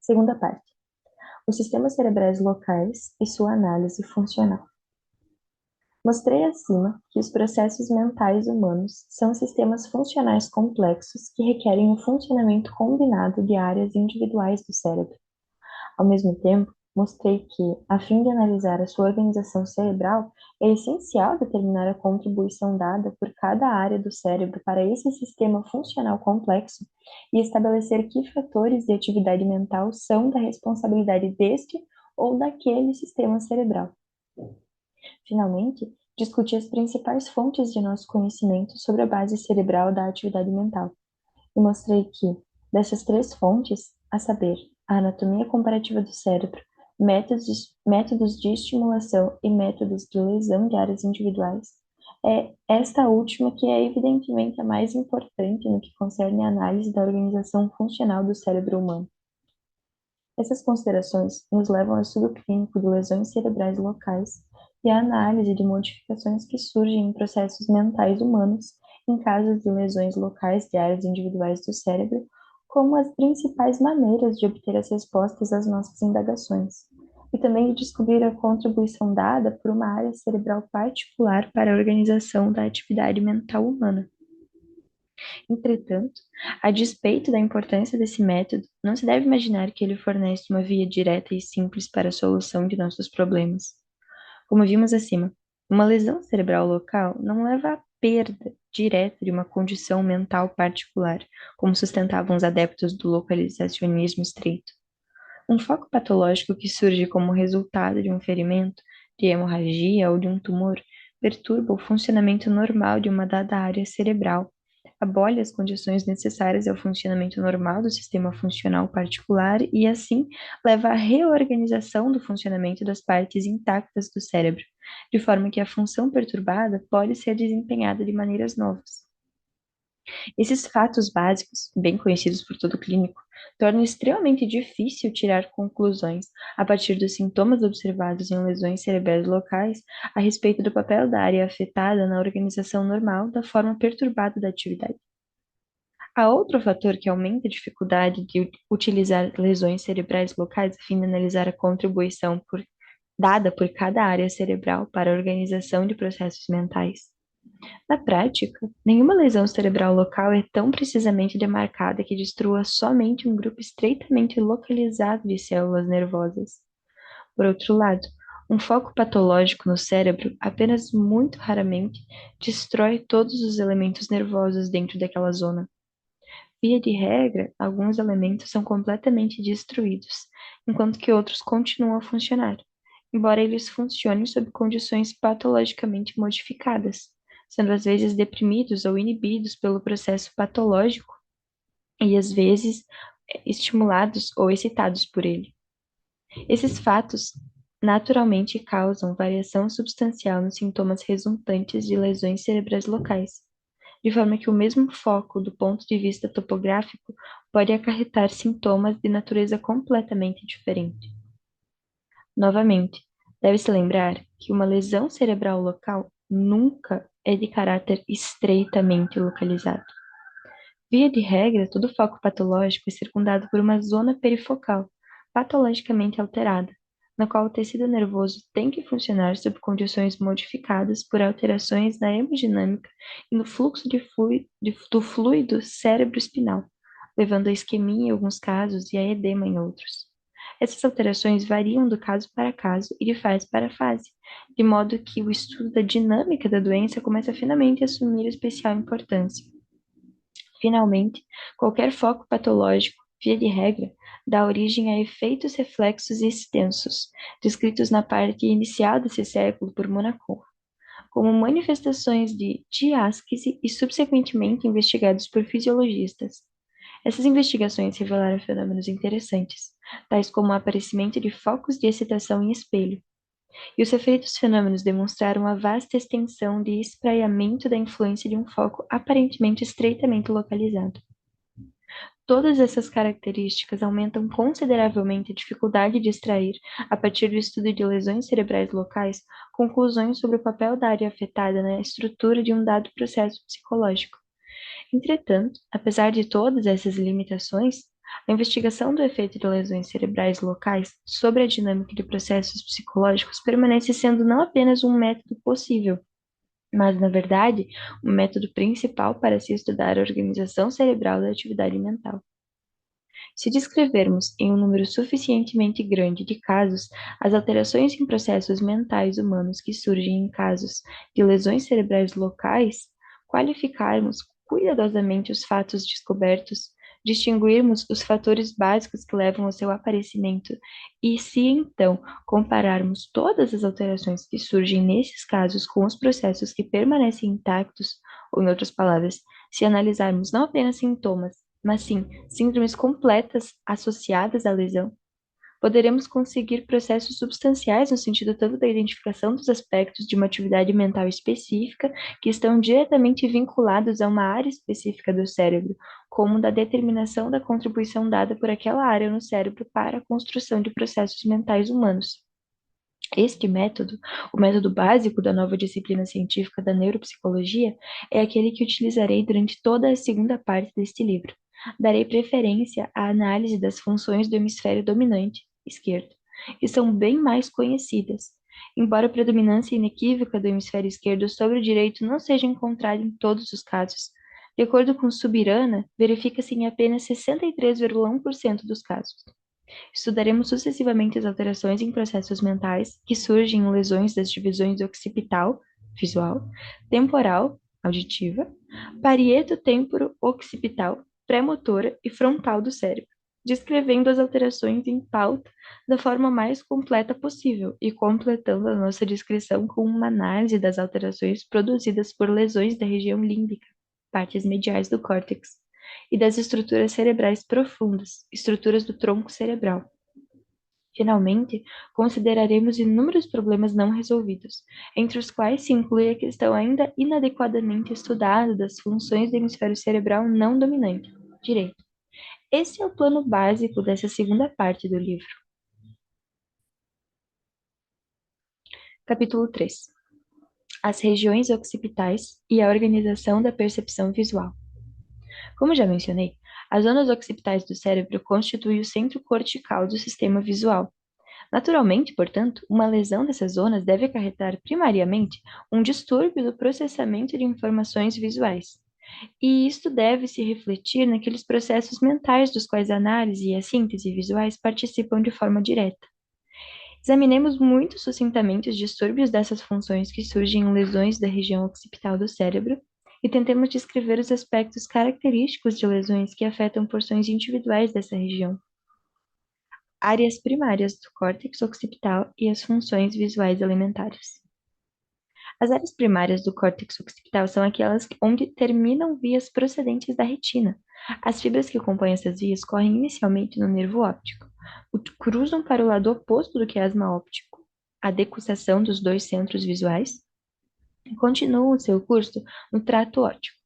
Segunda parte. Os sistemas cerebrais locais e sua análise funcional. Mostrei acima que os processos mentais humanos são sistemas funcionais complexos que requerem o funcionamento combinado de áreas individuais do cérebro. Ao mesmo tempo, mostrei que, a fim de analisar a sua organização cerebral, é essencial determinar a contribuição dada por cada área do cérebro para esse sistema funcional complexo e estabelecer que fatores de atividade mental são da responsabilidade deste ou daquele sistema cerebral. Finalmente, discuti as principais fontes de nosso conhecimento sobre a base cerebral da atividade mental e mostrei que, dessas três fontes, a saber, a anatomia comparativa do cérebro, métodos de estimulação e métodos de lesão de áreas individuais, é esta última que é evidentemente a mais importante no que concerne a análise da organização funcional do cérebro humano. Essas considerações nos levam ao estudo clínico de lesões cerebrais locais e à análise de modificações que surgem em processos mentais humanos em casos de lesões locais de áreas individuais do cérebro, como as principais maneiras de obter as respostas às nossas indagações, e também de descobrir a contribuição dada por uma área cerebral particular para a organização da atividade mental humana. Entretanto, a despeito da importância desse método, não se deve imaginar que ele fornece uma via direta e simples para a solução de nossos problemas. Como vimos acima, uma lesão cerebral local não leva à perda direta de uma condição mental particular, como sustentavam os adeptos do localizacionismo estreito. Um foco patológico que surge como resultado de um ferimento, de hemorragia ou de um tumor perturba o funcionamento normal de uma dada área cerebral, abole as condições necessárias ao funcionamento normal do sistema funcional particular e, assim, leva à reorganização do funcionamento das partes intactas do cérebro, de forma que a função perturbada pode ser desempenhada de maneiras novas. Esses fatos básicos, bem conhecidos por todo clínico, tornam extremamente difícil tirar conclusões a partir dos sintomas observados em lesões cerebrais locais a respeito do papel da área afetada na organização normal da forma perturbada da atividade. Há outro fator que aumenta a dificuldade de utilizar lesões cerebrais locais a fim de analisar a contribuição dada por cada área cerebral para a organização de processos mentais. Na prática, nenhuma lesão cerebral local é tão precisamente demarcada que destrua somente um grupo estreitamente localizado de células nervosas. Por outro lado, um foco patológico no cérebro apenas muito raramente destrói todos os elementos nervosos dentro daquela zona. Via de regra, alguns elementos são completamente destruídos, enquanto que outros continuam a funcionar, embora eles funcionem sob condições patologicamente modificadas, sendo às vezes deprimidos ou inibidos pelo processo patológico e às vezes estimulados ou excitados por ele. Esses fatos naturalmente causam variação substancial nos sintomas resultantes de lesões cerebrais locais, de forma que o mesmo foco, do ponto de vista topográfico, pode acarretar sintomas de natureza completamente diferente. Novamente, deve-se lembrar que uma lesão cerebral local nunca é de caráter estreitamente localizado. Via de regra, todo foco patológico é circundado por uma zona perifocal, patologicamente alterada, na qual o tecido nervoso tem que funcionar sob condições modificadas por alterações na hemodinâmica e no fluxo do fluido cérebro-espinal, levando a isquemia em alguns casos e a edema em outros. Essas alterações variam do caso para caso e de fase para fase, de modo que o estudo da dinâmica da doença começa finalmente a assumir especial importância. Finalmente, qualquer foco patológico, via de regra, dá origem a efeitos reflexos extensos, descritos na parte inicial desse século por Monaco, como manifestações de diástase e subsequentemente investigados por fisiologistas. Essas investigações revelaram fenômenos interessantes, tais como o aparecimento de focos de excitação em espelho, e os referidos fenômenos demonstraram a vasta extensão de espraiamento da influência de um foco aparentemente estreitamente localizado. Todas essas características aumentam consideravelmente a dificuldade de extrair, a partir do estudo de lesões cerebrais locais, conclusões sobre o papel da área afetada na estrutura de um dado processo psicológico. Entretanto, apesar de todas essas limitações, A investigação do efeito de lesões cerebrais locais sobre a dinâmica de processos psicológicos permanece sendo não apenas um método possível, mas, na verdade, um método principal para se estudar a organização cerebral da atividade mental. Se descrevermos em um número suficientemente grande de casos as alterações em processos mentais humanos que surgem em casos de lesões cerebrais locais, qualificarmos cuidadosamente os fatos descobertos, distinguirmos os fatores básicos que levam ao seu aparecimento e, se então compararmos todas as alterações que surgem nesses casos com os processos que permanecem intactos, ou, em outras palavras, se analisarmos não apenas sintomas, mas sim síndromes completas associadas à lesão, poderemos conseguir processos substanciais no sentido tanto da identificação dos aspectos de uma atividade mental específica que estão diretamente vinculados a uma área específica do cérebro, como da determinação da contribuição dada por aquela área no cérebro para a construção de processos mentais humanos. Este método, o método básico da nova disciplina científica da neuropsicologia, é aquele que utilizarei durante toda a segunda parte deste livro. Darei preferência à análise das funções do hemisfério dominante, esquerdo, que são bem mais conhecidas. Embora a predominância inequívoca do hemisfério esquerdo sobre o direito não seja encontrada em todos os casos, de acordo com Subirana, verifica-se em apenas 63,1% dos casos. Estudaremos sucessivamente as alterações em processos mentais que surgem em lesões das divisões occipital, visual, temporal, auditiva, parieto-temporo-occipital, pré-motora e frontal do cérebro, descrevendo as alterações em pauta da forma mais completa possível e completando a nossa descrição com uma análise das alterações produzidas por lesões da região límbica, partes mediais do córtex, e das estruturas cerebrais profundas, estruturas do tronco cerebral. Finalmente, consideraremos inúmeros problemas não resolvidos, entre os quais se inclui a questão ainda inadequadamente estudada das funções do hemisfério cerebral não dominante, direito. Esse é o plano básico dessa segunda parte do livro. Capítulo 3. As regiões occipitais e a organização da percepção visual. Como já mencionei, as zonas occipitais do cérebro constituem o centro cortical do sistema visual. Naturalmente, portanto, uma lesão dessas zonas deve acarretar primariamente um distúrbio do processamento de informações visuais. E isto deve se refletir naqueles processos mentais dos quais a análise e a síntese visuais participam de forma direta. Examinemos muito sucintamente os distúrbios dessas funções que surgem em lesões da região occipital do cérebro e tentemos descrever os aspectos característicos de lesões que afetam porções individuais dessa região. Áreas primárias do córtex occipital e as funções visuais elementares. As áreas primárias do córtex occipital são aquelas onde terminam vias procedentes da retina. As fibras que compõem essas vias correm inicialmente no nervo óptico, cruzam para o lado oposto do quiasma óptico, a decussação dos dois centros visuais, e continuam seu curso no trato óptico.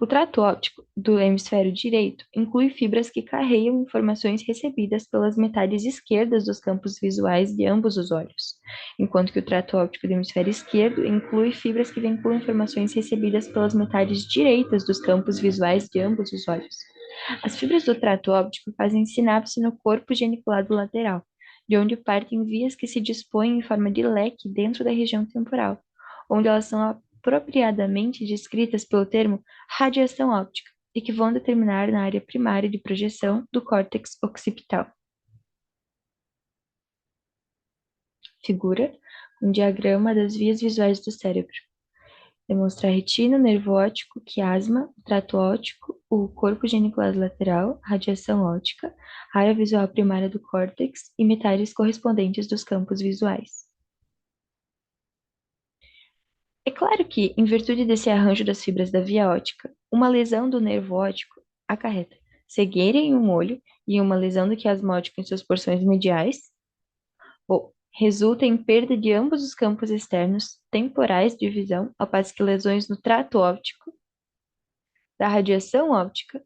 O trato óptico do hemisfério direito inclui fibras que carregam informações recebidas pelas metades esquerdas dos campos visuais de ambos os olhos, enquanto que o trato óptico do hemisfério esquerdo inclui fibras que vinculam informações recebidas pelas metades direitas dos campos visuais de ambos os olhos. As fibras do trato óptico fazem sinapse no corpo geniculado lateral, de onde partem vias que se dispõem em forma de leque dentro da região temporal, onde elas são apropriadamente descritas pelo termo radiação óptica e que vão determinar na área primária de projeção do córtex occipital. Figura um diagrama das vias visuais do cérebro. Demonstra a retina, o nervo óptico, quiasma, o trato óptico, o corpo geniculado lateral, radiação óptica, a área visual primária do córtex e metades correspondentes dos campos visuais. É claro que, em virtude desse arranjo das fibras da via óptica, uma lesão do nervo óptico acarreta cegueira em um olho e uma lesão do quiasma óptico em suas porções mediais, ou resulta em perda de ambos os campos externos temporais de visão, ao passo que lesões no trato óptico, da radiação óptica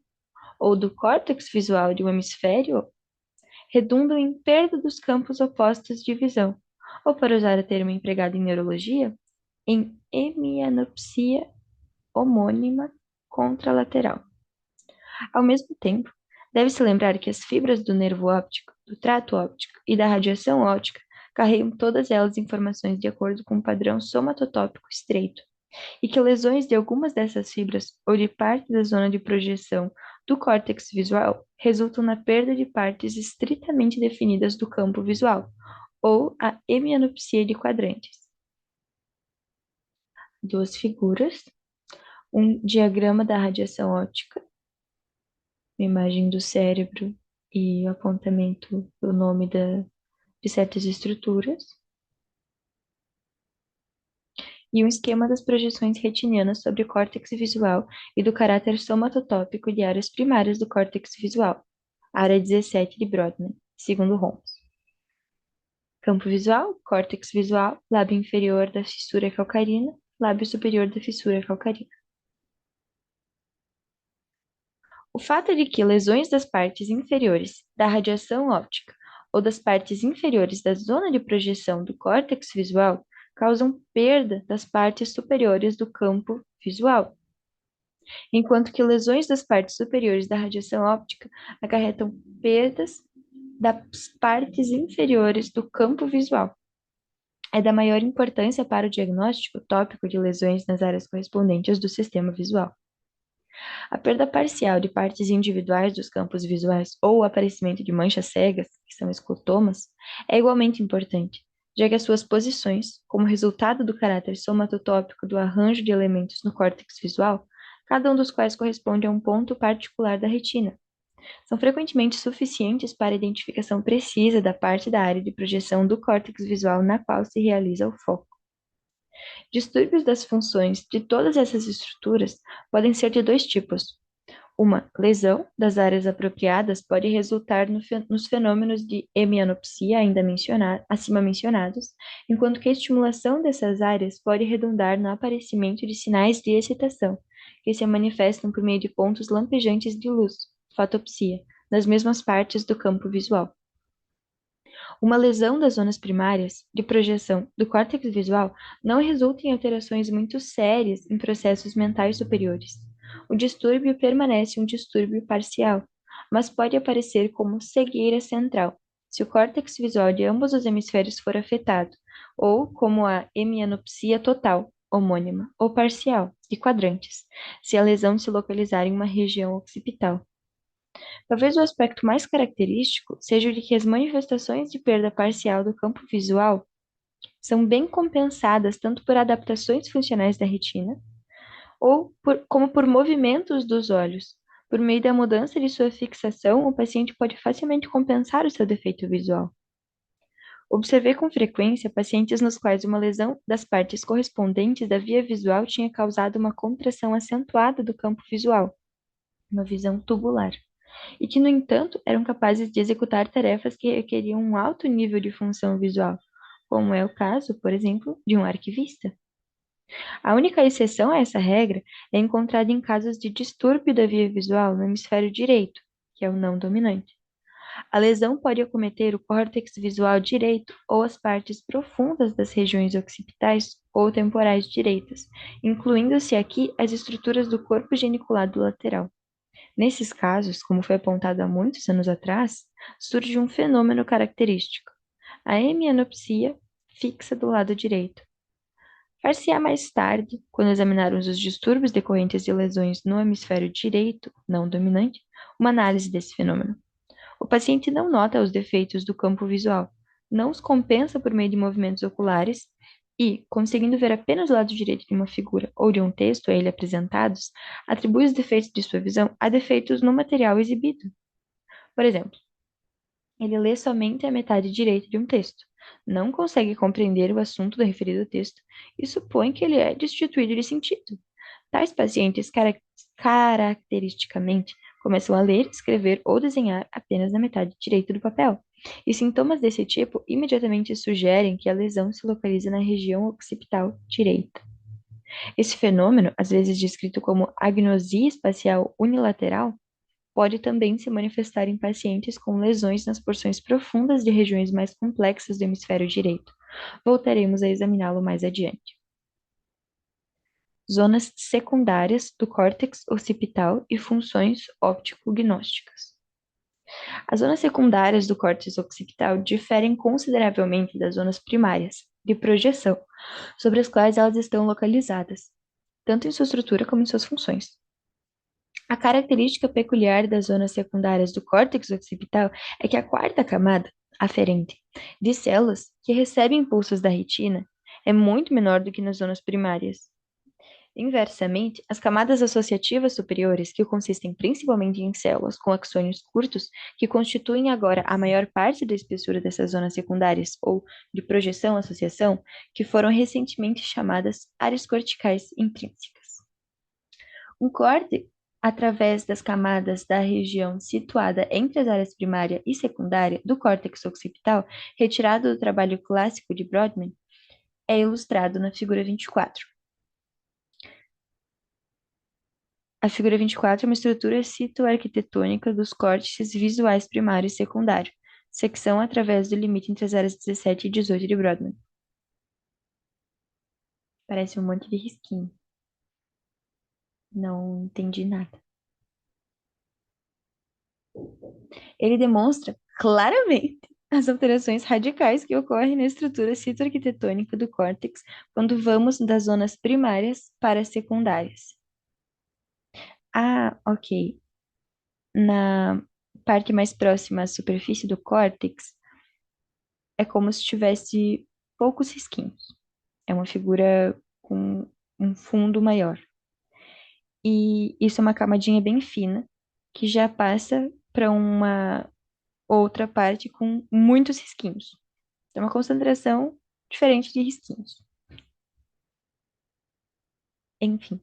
ou do córtex visual de um hemisfério redundam em perda dos campos opostos de visão, ou, para usar o termo empregado em neurologia, em hemianopsia homônima contralateral. Ao mesmo tempo, Deve-se lembrar que as fibras do nervo óptico, do trato óptico e da radiação óptica carregam todas elas informações de acordo com um padrão somatotópico estreito, e que lesões de algumas dessas fibras ou de parte da zona de projeção do córtex visual resultam na perda de partes estritamente definidas do campo visual, ou a hemianopsia de quadrantes. Duas figuras, um diagrama da radiação óptica, uma imagem do cérebro e o apontamento do nome de certas estruturas, e um esquema das projeções retinianas sobre o córtex visual e do caráter somatotópico de áreas primárias do córtex visual, área 17 de Brodmann, segundo Holmes. Campo visual, córtex visual, lábio inferior da fissura calcarina, lábio superior da fissura calcarina. O fato de que lesões das partes inferiores da radiação óptica ou das partes inferiores da zona de projeção do córtex visual causam perda das partes superiores do campo visual, enquanto que lesões das partes superiores da radiação óptica acarretam perdas das partes inferiores do campo visual. É da maior importância para o diagnóstico tópico de lesões nas áreas correspondentes do sistema visual. A perda parcial de partes individuais dos campos visuais ou o aparecimento de manchas cegas, que são esclerotomas, é igualmente importante, já que as suas posições, como resultado do caráter somatotópico do arranjo de elementos no córtex visual, cada um dos quais corresponde a um ponto particular da retina, são frequentemente suficientes para a identificação precisa da parte da área de projeção do córtex visual na qual se realiza o foco. Distúrbios das funções de todas essas estruturas podem ser de dois tipos. Uma lesão das áreas apropriadas pode resultar nos fenômenos de hemianopsia acima mencionados, enquanto que a estimulação dessas áreas pode redundar no aparecimento de sinais de excitação, que se manifestam por meio de pontos lampejantes de luz, fotopsia, nas mesmas partes do campo visual. Uma lesão das zonas primárias de projeção do córtex visual não resulta em alterações muito sérias em processos mentais superiores. O distúrbio permanece um distúrbio parcial, mas pode aparecer como cegueira central, se o córtex visual de ambos os hemisférios for afetado, ou como a hemianopsia total, homônima, ou parcial, de quadrantes, se a lesão se localizar em uma região occipital. Talvez o aspecto mais característico seja o de que as manifestações de perda parcial do campo visual são bem compensadas tanto por adaptações funcionais da retina, como por movimentos dos olhos. Por meio da mudança de sua fixação, o paciente pode facilmente compensar o seu defeito visual. Observei com frequência pacientes nos quais uma lesão das partes correspondentes da via visual tinha causado uma contração acentuada do campo visual, uma visão tubular, e que, no entanto, eram capazes de executar tarefas que requeriam um alto nível de função visual, como é o caso, por exemplo, de um arquivista. A única exceção a essa regra é encontrada em casos de distúrbio da via visual no hemisfério direito, que é o não dominante. A lesão pode acometer o córtex visual direito ou as partes profundas das regiões occipitais ou temporais direitas, incluindo-se aqui as estruturas do corpo geniculado lateral. Nesses casos, como foi apontado há muitos anos atrás, surge um fenômeno característico, a hemianopsia fixa do lado direito. Far-se-á mais tarde, quando examinarmos os distúrbios decorrentes de lesões no hemisfério direito, não dominante, uma análise desse fenômeno. O paciente não nota os defeitos do campo visual, não os compensa por meio de movimentos oculares e, conseguindo ver apenas o lado direito de uma figura ou de um texto a ele apresentados, atribui os defeitos de sua visão a defeitos no material exibido. Por exemplo, ele lê somente a metade direita de um texto, não consegue compreender o assunto do referido texto e supõe que ele é destituído de sentido. Tais pacientes caracteristicamente começam a ler, escrever ou desenhar apenas na metade direita do papel. E sintomas desse tipo imediatamente sugerem que a lesão se localiza na região occipital direita. Esse fenômeno, às vezes descrito como agnosia espacial unilateral, pode também se manifestar em pacientes com lesões nas porções profundas de regiões mais complexas do hemisfério direito. Voltaremos a examiná-lo mais adiante. Zonas secundárias do córtex occipital e funções óptico-gnósticas. As zonas secundárias do córtex occipital diferem consideravelmente das zonas primárias, de projeção, sobre as quais elas estão localizadas, tanto em sua estrutura como em suas funções. A característica peculiar das zonas secundárias do córtex occipital é que a quarta camada, aferente, de células que recebem impulsos da retina é muito menor do que nas zonas primárias. Inversamente, as camadas associativas superiores, que consistem principalmente em células com axônios curtos, que constituem agora a maior parte da espessura dessas zonas secundárias ou de projeção-associação, que foram recentemente chamadas áreas corticais intrínsecas. Um corte, através das camadas da região situada entre as áreas primária e secundária do córtex occipital, retirado do trabalho clássico de Brodmann, é ilustrado na figura 24. A figura 24 é uma estrutura citoarquitetônica dos córtices visuais primário e secundário, secção através do limite entre as áreas 17 e 18 de Brodmann. Parece um monte de risquinho. Não entendi nada. Ele demonstra claramente as alterações radicais que ocorrem na estrutura citoarquitetônica do córtex quando vamos das zonas primárias para as secundárias. Ah, ok. Na parte mais próxima à superfície do córtex, é como se tivesse poucos risquinhos. É uma figura com um fundo maior. E isso é uma camadinha bem fina, que já passa para uma outra parte com muitos risquinhos. É uma concentração diferente de risquinhos. Enfim.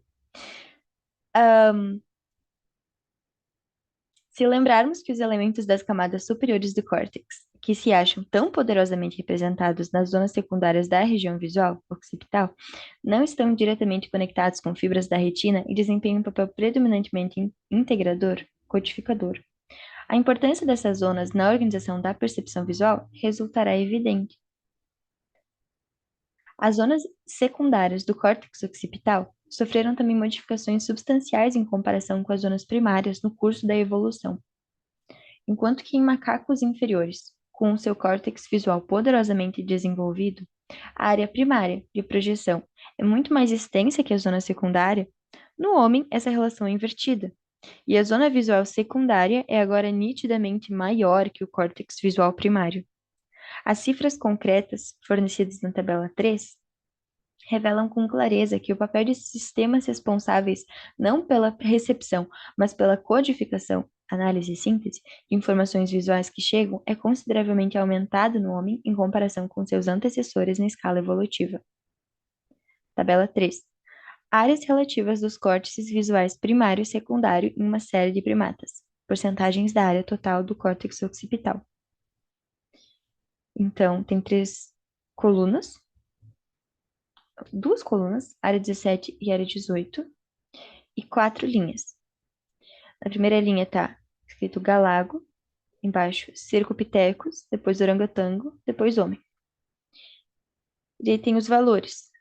Se lembrarmos que os elementos das camadas superiores do córtex, que se acham tão poderosamente representados nas zonas secundárias da região visual, occipital, não estão diretamente conectados com fibras da retina e desempenham um papel predominantemente integrador, codificador. A importância dessas zonas na organização da percepção visual resultará evidente. As zonas secundárias do córtex occipital sofreram também modificações substanciais em comparação com as zonas primárias no curso da evolução. Enquanto que em macacos inferiores, com o seu córtex visual poderosamente desenvolvido, a área primária de projeção é muito mais extensa que a zona secundária, no homem essa relação é invertida, e a zona visual secundária é agora nitidamente maior que o córtex visual primário. As cifras concretas fornecidas na tabela 3 revelam com clareza que o papel de sistemas responsáveis não pela recepção, mas pela codificação, análise e síntese de informações visuais que chegam é consideravelmente aumentado no homem em comparação com seus antecessores na escala evolutiva. Tabela 3. Áreas relativas dos córtices visuais primário e secundário em uma série de primatas. Porcentagens da área total do córtex occipital. Então, tem duas colunas, área 17 e área 18, e 4 linhas. Na primeira linha tá escrito Galago, embaixo Cercopithecus, depois Orangotango, depois Homem. E aí tem os valores.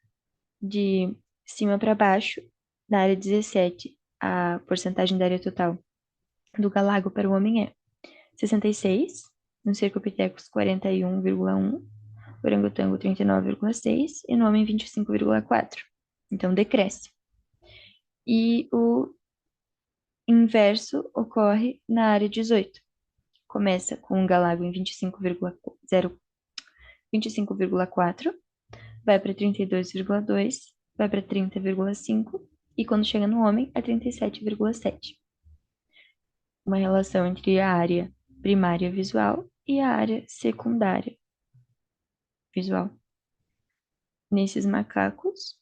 De cima para baixo, na área 17, a porcentagem da área total do Galago para o Homem é 66, no Cercopithecus 41,1, Orangotango 39,6 e no Homem 25,4. Então decresce. E o inverso ocorre na área 18. Começa com um Galago em 25,4, vai para 32,2, vai para 30,5 e quando chega no homem é 37,7. Uma relação entre a área primária visual e a área secundária visual. Nesses macacos,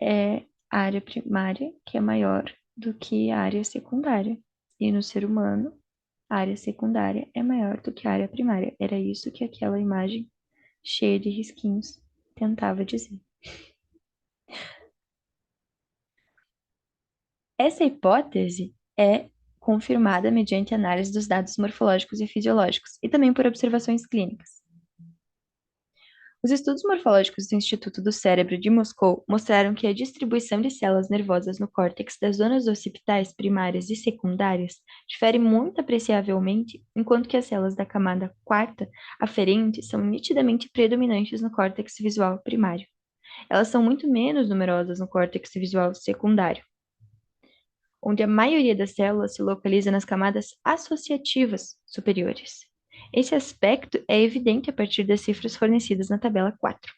é a área primária que é maior do que a área secundária. E no ser humano, a área secundária é maior do que a área primária. Era isso que aquela imagem cheia de risquinhos tentava dizer. Essa hipótese é confirmada mediante análise dos dados morfológicos e fisiológicos e também por observações clínicas. Os estudos morfológicos do Instituto do Cérebro de Moscou mostraram que a distribuição de células nervosas no córtex das zonas occipitais primárias e secundárias difere muito apreciavelmente, enquanto que as células da camada quarta aferente são nitidamente predominantes no córtex visual primário. Elas são muito menos numerosas no córtex visual secundário, onde a maioria das células se localiza nas camadas associativas superiores. Esse aspecto é evidente a partir das cifras fornecidas na tabela 4.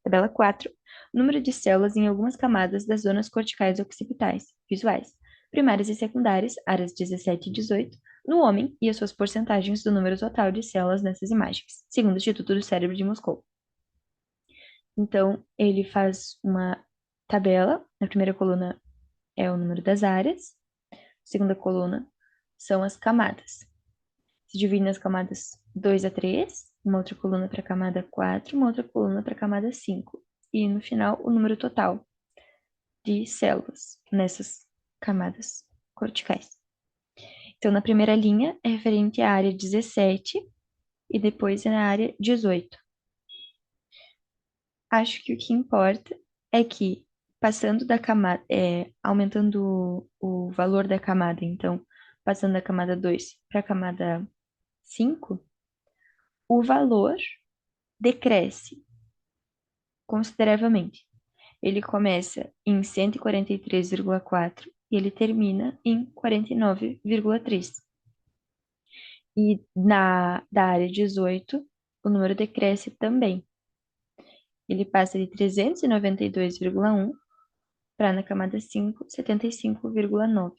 Tabela 4. Número de células em algumas camadas das zonas corticais occipitais, visuais, primárias e secundárias, áreas 17 e 18, no homem e as suas porcentagens do número total de células nessas imagens, segundo o Instituto do Cérebro de Moscou. Então, ele faz uma tabela. Na primeira coluna é o número das áreas. Segunda coluna são as camadas. Se divide nas camadas 2 a 3, uma outra coluna para a camada 4, uma outra coluna para a camada 5. E no final, o número total de células nessas camadas corticais. Então, na primeira linha é referente à área 17 e depois é na área 18. Acho que o que importa é que, passando da camada, aumentando o valor da camada, então, passando da camada 2 para a camada 5, o valor decresce consideravelmente. Ele começa em 143,4 e ele termina em 49,3. E da área 18, o número decresce também. Ele passa de 392,1 para na camada 5, 75,9.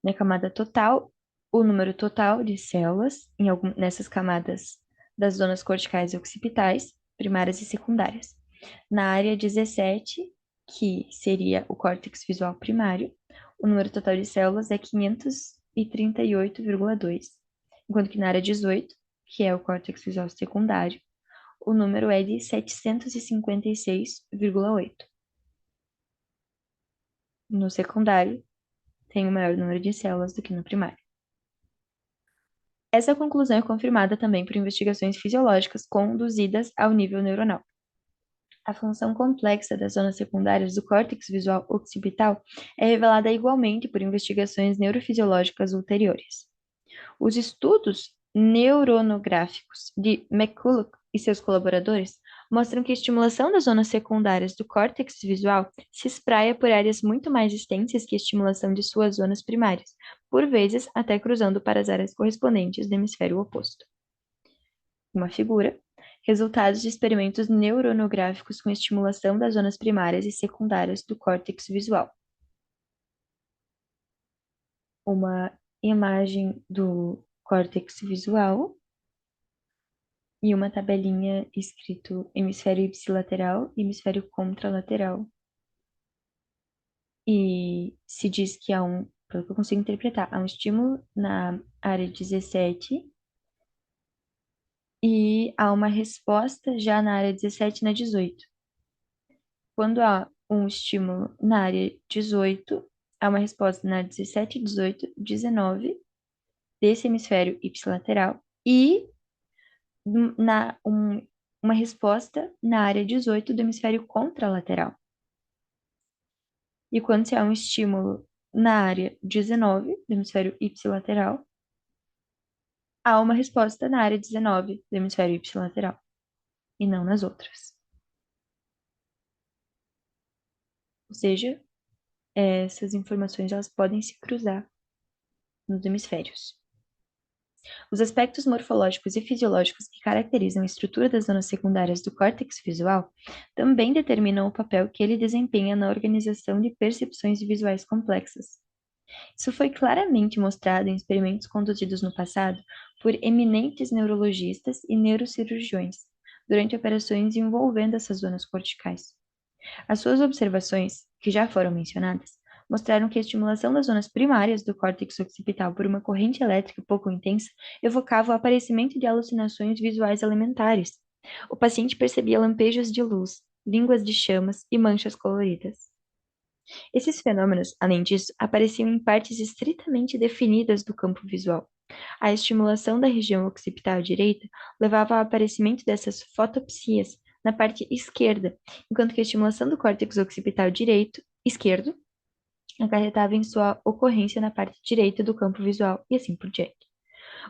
Na camada total, o número total de células nessas camadas das zonas corticais e occipitais, primárias e secundárias. Na área 17, que seria o córtex visual primário, o número total de células é 538,2, enquanto que na área 18, que é o córtex visual secundário, o número é de 756,8. No secundário, tem o maior número de células do que no primário. Essa conclusão é confirmada também por investigações fisiológicas conduzidas ao nível neuronal. A função complexa das zonas secundárias do córtex visual occipital é revelada igualmente por investigações neurofisiológicas ulteriores. Os estudos neuronográficos de McCulloch e seus colaboradores mostram que a estimulação das zonas secundárias do córtex visual se espraia por áreas muito mais extensas que a estimulação de suas zonas primárias, por vezes até cruzando para as áreas correspondentes do hemisfério oposto. Uma figura, resultados de experimentos neuronográficos com estimulação das zonas primárias e secundárias do córtex visual. Uma imagem do córtex visual e uma tabelinha escrito hemisfério ipsilateral e hemisfério contralateral. E se diz que pelo que eu consigo interpretar, há um estímulo na área 17 e há uma resposta já na área 17 e na 18. Quando há um estímulo na área 18, há uma resposta na 17, 18, 19 desse hemisfério ipsilateral e uma resposta na área 18 do hemisfério contralateral. E quando se há um estímulo na área 19 do hemisfério ipsilateral, há uma resposta na área 19 do hemisfério ipsilateral e não nas outras. Ou seja, essas informações elas podem se cruzar nos hemisférios. Os aspectos morfológicos e fisiológicos que caracterizam a estrutura das zonas secundárias do córtex visual também determinam o papel que ele desempenha na organização de percepções visuais complexas. Isso foi claramente mostrado em experimentos conduzidos no passado por eminentes neurologistas e neurocirurgiões, durante operações envolvendo essas zonas corticais. As suas observações, que já foram mencionadas, mostraram que a estimulação das zonas primárias do córtex occipital por uma corrente elétrica pouco intensa evocava o aparecimento de alucinações visuais elementares. O paciente percebia lampejos de luz, línguas de chamas e manchas coloridas. Esses fenômenos, além disso, apareciam em partes estritamente definidas do campo visual, A estimulação da região occipital direita levava ao aparecimento dessas fotopsias na parte esquerda, enquanto que a estimulação do córtex occipital esquerdo acarretava em sua ocorrência na parte direita do campo visual e assim por diante.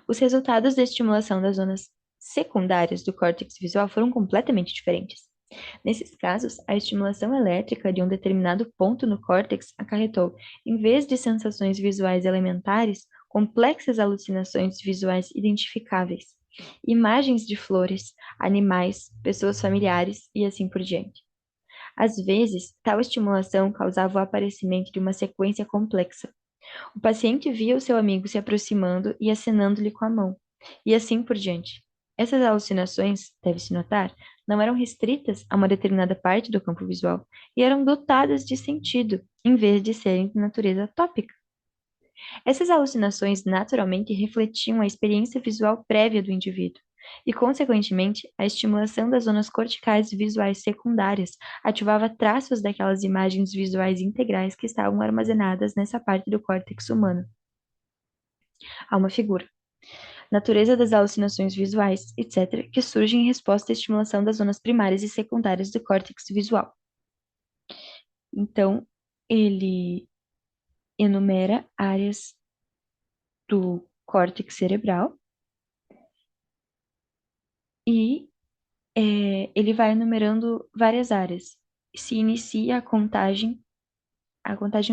Os resultados da estimulação das zonas secundárias do córtex visual foram completamente diferentes. Nesses casos, a estimulação elétrica de um determinado ponto no córtex acarretou, em vez de sensações visuais elementares, complexas alucinações visuais identificáveis, imagens de flores, animais, pessoas familiares e assim por diante. Às vezes, tal estimulação causava o aparecimento de uma sequência complexa. O paciente via o seu amigo se aproximando e acenando-lhe com a mão, e assim por diante. Essas alucinações, deve-se notar, não eram restritas a uma determinada parte do campo visual e eram dotadas de sentido, em vez de serem de natureza tópica. Essas alucinações naturalmente refletiam a experiência visual prévia do indivíduo, e, consequentemente, a estimulação das zonas corticais visuais secundárias ativava traços daquelas imagens visuais integrais que estavam armazenadas nessa parte do córtex humano. Há uma figura. Natureza das alucinações visuais, etc., que surgem em resposta à estimulação das zonas primárias e secundárias do córtex visual. Então, ele enumera áreas do córtex cerebral e ele vai enumerando várias áreas. Se inicia a contagem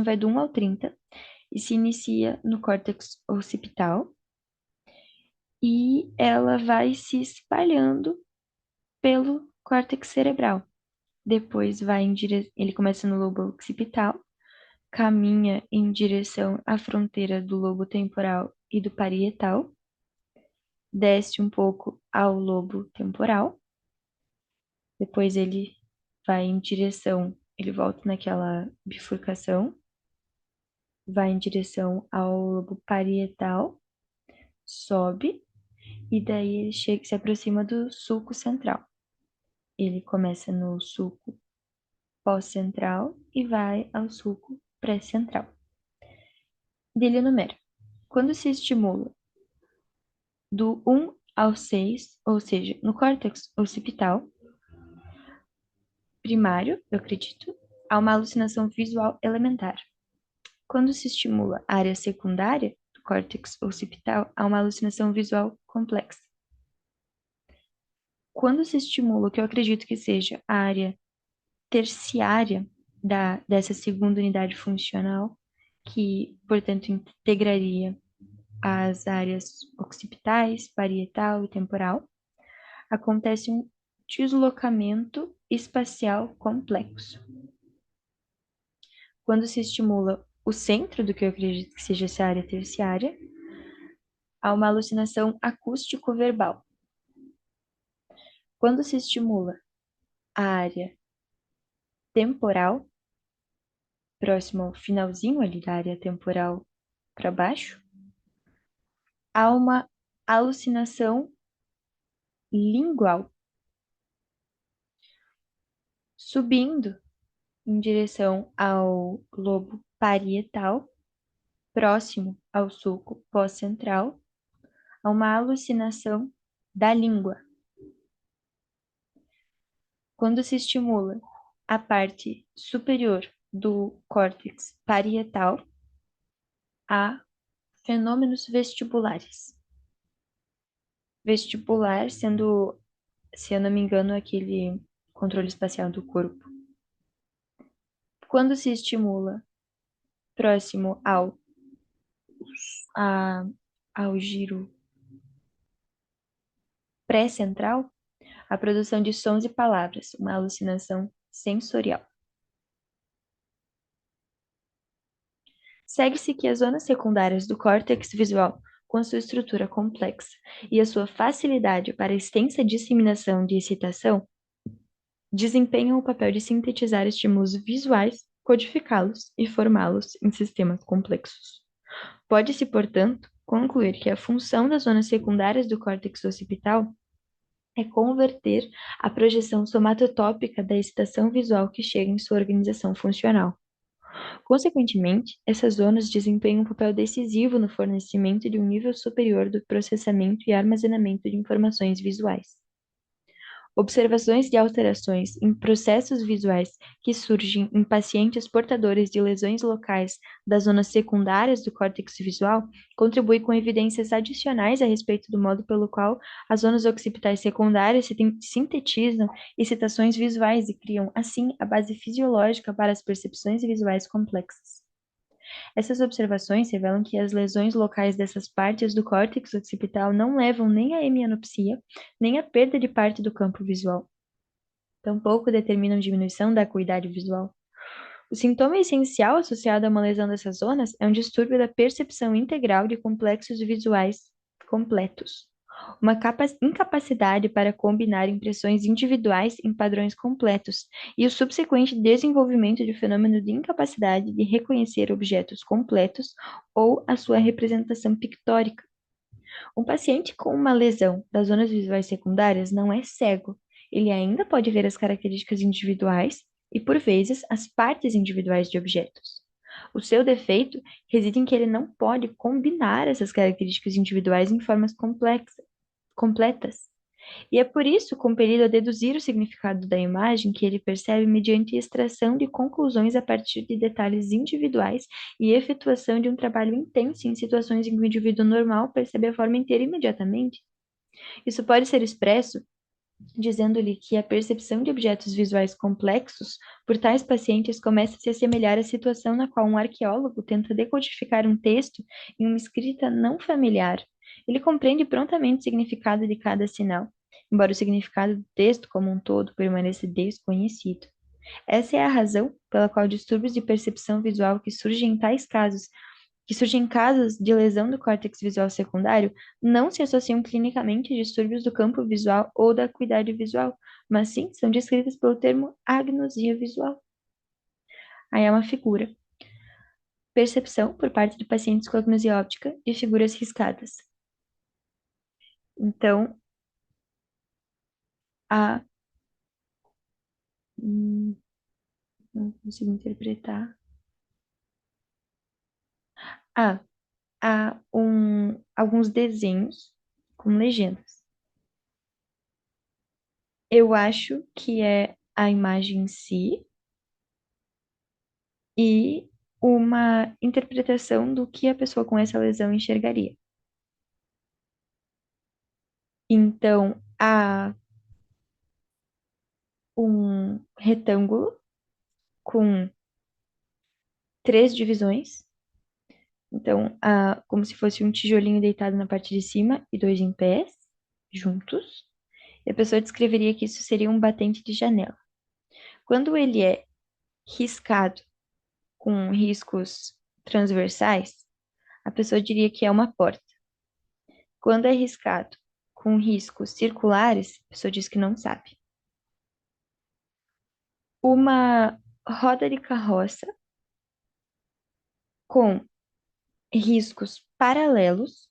vai do 1 ao 30, e se inicia no córtex occipital, e ela vai se espalhando pelo córtex cerebral. Depois ele começa no lobo occipital, caminha em direção à fronteira do lobo temporal e do parietal, desce um pouco ao lobo temporal, depois ele volta naquela bifurcação, vai em direção ao lobo parietal, sobe, e daí ele se aproxima do sulco central. Ele começa no sulco pós-central e vai ao sulco pré-central. Dele numera. Quando se estimula do 1 ao 6, ou seja, no córtex occipital primário, eu acredito, há uma alucinação visual elementar. Quando se estimula a área secundária do córtex occipital, há uma alucinação visual complexa. Quando se estimula o que eu acredito que seja a área terciária dessa segunda unidade funcional, que, portanto, integraria as áreas occipitais, parietal e temporal, acontece um deslocamento espacial complexo. Quando se estimula o centro do que eu acredito que seja essa área terciária, há uma alucinação acústico-verbal. Quando se estimula a área temporal, próximo ao finalzinho ali da área temporal para baixo, há uma alucinação lingual. Subindo em direção ao lobo parietal, próximo ao sulco pós-central, há uma alucinação da língua. Quando se estimula a parte superior do córtex parietal, há fenômenos vestibulares. Vestibular sendo, se eu não me engano, aquele controle espacial do corpo. Quando se estimula próximo ao giro pré-central, a produção de sons e palavras, uma alucinação sensorial. Segue-se que as zonas secundárias do córtex visual, com sua estrutura complexa e a sua facilidade para a extensa disseminação de excitação, desempenham o papel de sintetizar estímulos visuais, codificá-los e formá-los em sistemas complexos. Pode-se, portanto, concluir que a função das zonas secundárias do córtex occipital é converter a projeção somatotópica da excitação visual que chega em sua organização funcional. Consequentemente, essas zonas desempenham um papel decisivo no fornecimento de um nível superior do processamento e armazenamento de informações visuais. Observações de alterações em processos visuais que surgem em pacientes portadores de lesões locais das zonas secundárias do córtex visual contribuem com evidências adicionais a respeito do modo pelo qual as zonas occipitais secundárias sintetizam excitações visuais e criam, assim, a base fisiológica para as percepções visuais complexas. Essas observações revelam que as lesões locais dessas partes do córtex occipital não levam nem à hemianopsia, nem à perda de parte do campo visual. Tampouco determinam diminuição da acuidade visual. O sintoma essencial associado a uma lesão dessas zonas é um distúrbio da percepção integral de complexos visuais completos, uma incapacidade para combinar impressões individuais em padrões completos e o subsequente desenvolvimento de fenômeno de incapacidade de reconhecer objetos completos ou a sua representação pictórica. Um paciente com uma lesão das zonas visuais secundárias não é cego. Ele ainda pode ver as características individuais e, por vezes, as partes individuais de objetos. O seu defeito reside em que ele não pode combinar essas características individuais em formas completas. E é por isso compelido a deduzir o significado da imagem que ele percebe mediante extração de conclusões a partir de detalhes individuais e efetuação de um trabalho intenso em situações em que o indivíduo normal percebe a forma inteira imediatamente. Isso pode ser expresso dizendo-lhe que a percepção de objetos visuais complexos por tais pacientes começa a se assemelhar à situação na qual um arqueólogo tenta decodificar um texto em uma escrita não familiar. Ele compreende prontamente o significado de cada sinal, embora o significado do texto como um todo permaneça desconhecido. Essa é a razão pela qual distúrbios de percepção visual que surgem em casos de lesão do córtex visual secundário não se associam clinicamente a distúrbios do campo visual ou da acuidade visual, mas sim são descritas pelo termo agnosia visual. Aí é uma figura. Percepção por parte de pacientes com agnosia óptica de figuras riscadas. Então, a não consigo interpretar. Ah, há alguns desenhos com legendas. Eu acho que é a imagem em si e uma interpretação do que a pessoa com essa lesão enxergaria. Então, há um retângulo com três divisões. Então, há como se fosse um tijolinho deitado na parte de cima e dois em pés, juntos. E a pessoa descreveria que isso seria um batente de janela. Quando ele é riscado com riscos transversais, a pessoa diria que é uma porta. Quando é riscado com riscos circulares, a pessoa diz que não sabe. Uma roda de carroça com riscos paralelos,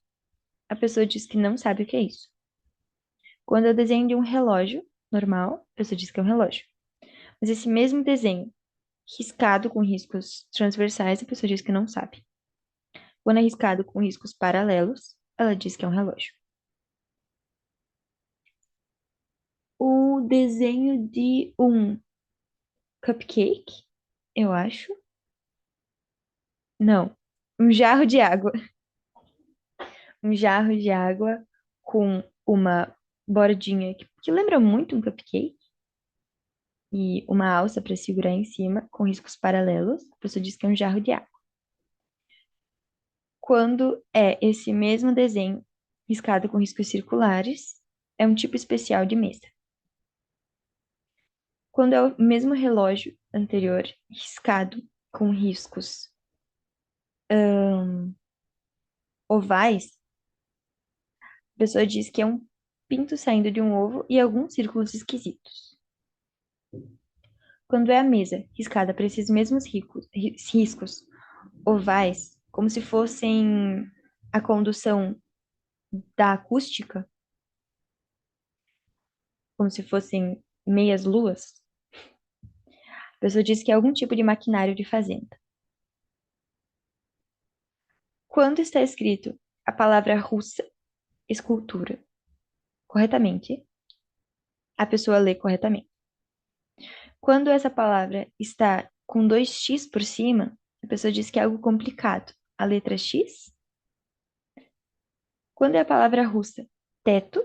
a pessoa diz que não sabe o que é isso. Quando é o desenho de um relógio normal, a pessoa diz que é um relógio. Mas esse mesmo desenho, riscado com riscos transversais, a pessoa diz que não sabe. Quando é riscado com riscos paralelos, ela diz que é um relógio. O desenho de um cupcake, eu acho. Não, um jarro de água. Um jarro de água com uma bordinha que lembra muito um cupcake e uma alça para segurar em cima com riscos paralelos. A pessoa diz que é um jarro de água. Quando é esse mesmo desenho riscado com riscos circulares, é um tipo especial de mesa. Quando é o mesmo relógio anterior riscado com riscos ovais, a pessoa diz que é um pinto saindo de um ovo e alguns círculos esquisitos. Quando é a mesa riscada para esses mesmos riscos ovais, como se fossem a condução da acústica, como se fossem meias luas, a pessoa diz que é algum tipo de maquinário de fazenda. Quando está escrito a palavra russa, escultura, corretamente, a pessoa lê corretamente. Quando essa palavra está com dois X por cima, a pessoa diz que é algo complicado. A letra X. Quando é a palavra russa, teto,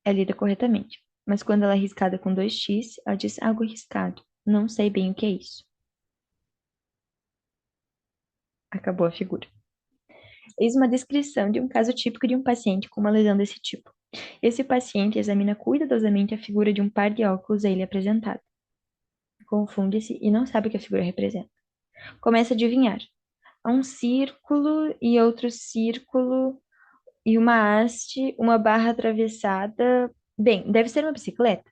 é lida corretamente. Mas quando ela é riscada com dois X, ela diz algo riscado. Não sei bem o que é isso. Acabou a figura. Eis uma descrição de um caso típico de um paciente com uma lesão desse tipo. Esse paciente examina cuidadosamente a figura de um par de óculos a ele apresentado. Confunde-se e não sabe o que a figura representa. Começa a adivinhar. Há um círculo e outro círculo e uma haste, uma barra atravessada. Bem, deve ser uma bicicleta.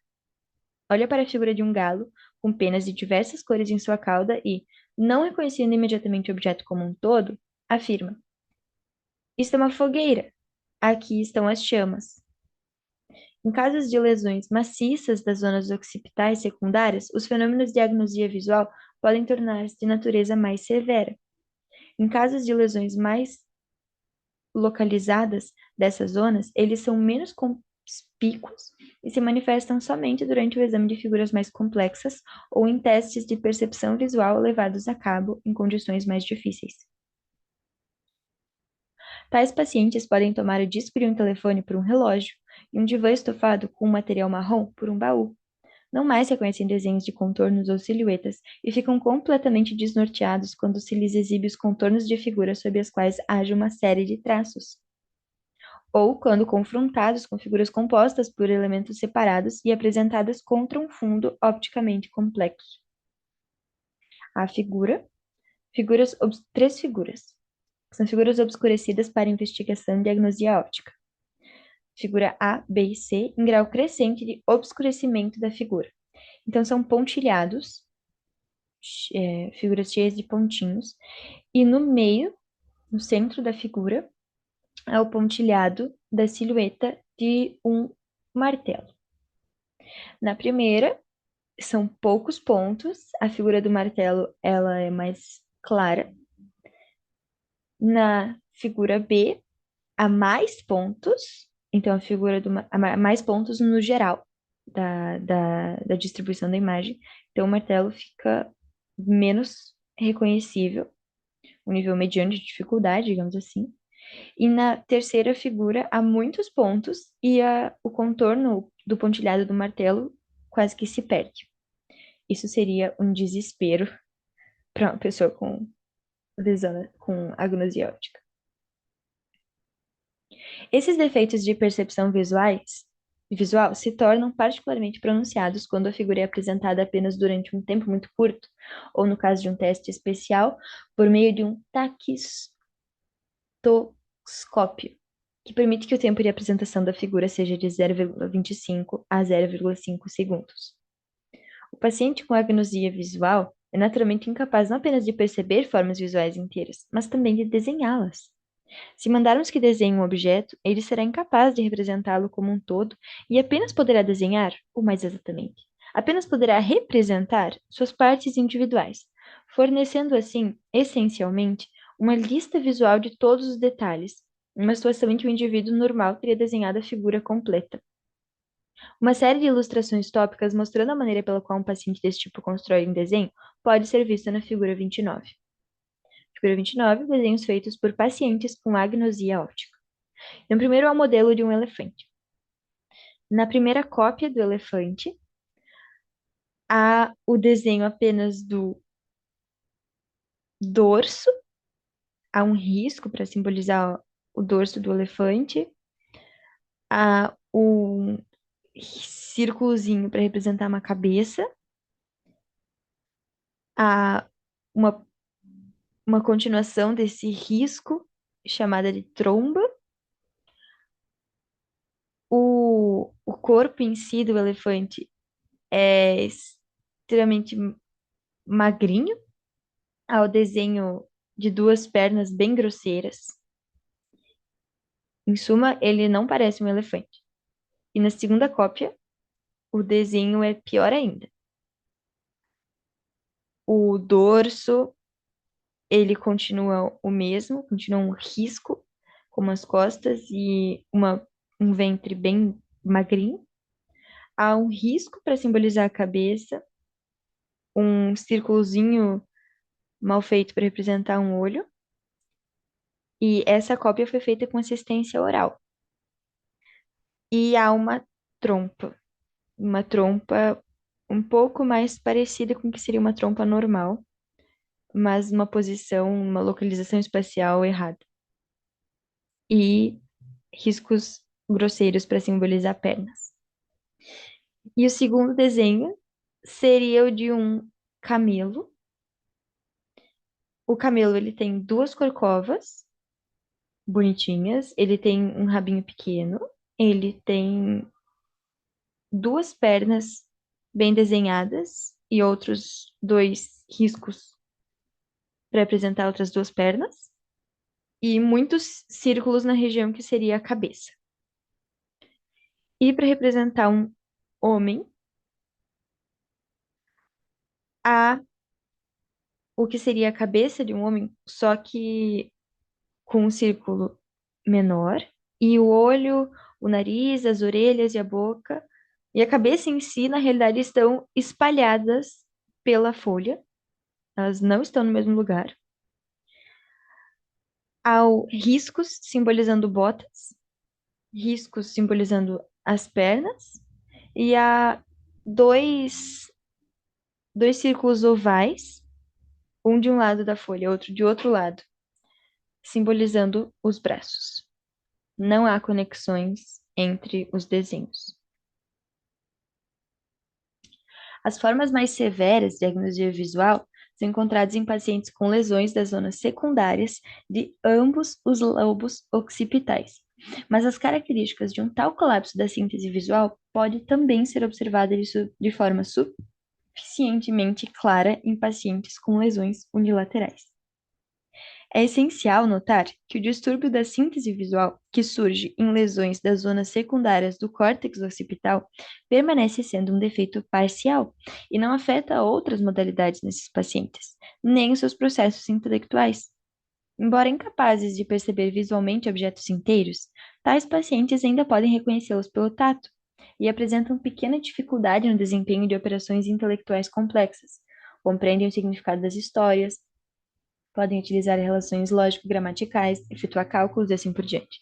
Olha para a figura de um galo, com penas de diversas cores em sua cauda e, não reconhecendo imediatamente o objeto como um todo, afirma: Isto é uma fogueira. Aqui estão as chamas. Em casos de lesões maciças das zonas occipitais secundárias, os fenômenos de agnosia visual podem tornar-se de natureza mais severa. Em casos de lesões mais localizadas dessas zonas, eles são menos conspícuos e se manifestam somente durante o exame de figuras mais complexas ou em testes de percepção visual levados a cabo em condições mais difíceis. Tais pacientes podem tomar o disco de um telefone por um relógio e um divã estofado com um material marrom por um baú. Não mais reconhecem desenhos de contornos ou silhuetas e ficam completamente desnorteados quando se lhes exibe os contornos de figuras sob as quais haja uma série de traços, ou quando confrontados com figuras compostas por elementos separados e apresentadas contra um fundo opticamente complexo. A três figuras. São figuras obscurecidas para investigação e diagnosia óptica. Figura A, B e C, em grau crescente de obscurecimento da figura. Então, são pontilhados, figuras cheias de pontinhos, e no meio, no centro da figura, é o pontilhado da silhueta de um martelo. Na primeira, são poucos pontos, a figura do martelo ela é mais clara. Na figura B, há mais pontos, então a figura há mais pontos no geral da distribuição da imagem, então o martelo fica menos reconhecível, um nível mediano de dificuldade, digamos assim. E na terceira figura há muitos pontos e o contorno do pontilhado do martelo quase que se perde. Isso seria um desespero para uma pessoa com lesão, com agnosia óptica. Esses defeitos de percepção visual se tornam particularmente pronunciados quando a figura é apresentada apenas durante um tempo muito curto, ou no caso de um teste especial, por meio de um taquistoscópio, que permite que o tempo de apresentação da figura seja de 0,25 a 0,5 segundos. O paciente com agnosia visual é naturalmente incapaz não apenas de perceber formas visuais inteiras, mas também de desenhá-las. Se mandarmos que desenhe um objeto, ele será incapaz de representá-lo como um todo e apenas poderá desenhar, ou mais exatamente, apenas poderá representar suas partes individuais, fornecendo assim, essencialmente, uma lista visual de todos os detalhes, uma situação em que o indivíduo normal teria desenhado a figura completa. Uma série de ilustrações tópicas mostrando a maneira pela qual um paciente desse tipo constrói um desenho pode ser vista na figura 29. Figura 29, desenhos feitos por pacientes com agnosia óptica. No primeiro é o modelo de um elefante. Na primeira cópia do elefante, há o desenho apenas do dorso, há um risco para simbolizar o dorso do elefante, há um círculozinho para representar uma cabeça, há uma, uma continuação desse risco, chamada de tromba. O corpo em si do elefante é extremamente magrinho, ao desenho de duas pernas bem grosseiras. Em suma, ele não parece um elefante. E na segunda cópia, o desenho é pior ainda. O dorso ele continua o mesmo, continua um risco, com umas costas e um ventre bem magrinho. Há um risco para simbolizar a cabeça, um círculozinho mal feito para representar um olho. E essa cópia foi feita com assistência oral. E há uma trompa um pouco mais parecida com o que seria uma trompa normal, mas uma localização espacial errada. E riscos grosseiros para simbolizar pernas. E o segundo desenho seria o de um camelo. O camelo ele tem duas corcovas bonitinhas, ele tem um rabinho pequeno, ele tem duas pernas bem desenhadas e outros dois riscos para representar outras duas pernas e muitos círculos na região que seria a cabeça. E para representar um homem, há o que seria a cabeça de um homem, só que com um círculo menor, e o olho, o nariz, as orelhas e a boca, e a cabeça em si, na realidade, estão espalhadas pela folha, elas não estão no mesmo lugar. Há riscos simbolizando botas, riscos simbolizando as pernas, e há dois círculos ovais, um de um lado da folha, outro de outro lado, simbolizando os braços. Não há conexões entre os desenhos. As formas mais severas de agnosia visual são encontradas em pacientes com lesões das zonas secundárias de ambos os lobos occipitais. Mas as características de um tal colapso da síntese visual pode também ser observada de forma suficientemente clara em pacientes com lesões unilaterais. É essencial notar que o distúrbio da síntese visual, que surge em lesões das zonas secundárias do córtex occipital, permanece sendo um defeito parcial e não afeta outras modalidades nesses pacientes, nem os seus processos intelectuais. Embora incapazes de perceber visualmente objetos inteiros, tais pacientes ainda podem reconhecê-los pelo tato e apresentam pequena dificuldade no desempenho de operações intelectuais complexas, compreendem o significado das histórias, podem utilizar relações lógico-gramaticais, efetuar cálculos e assim por diante.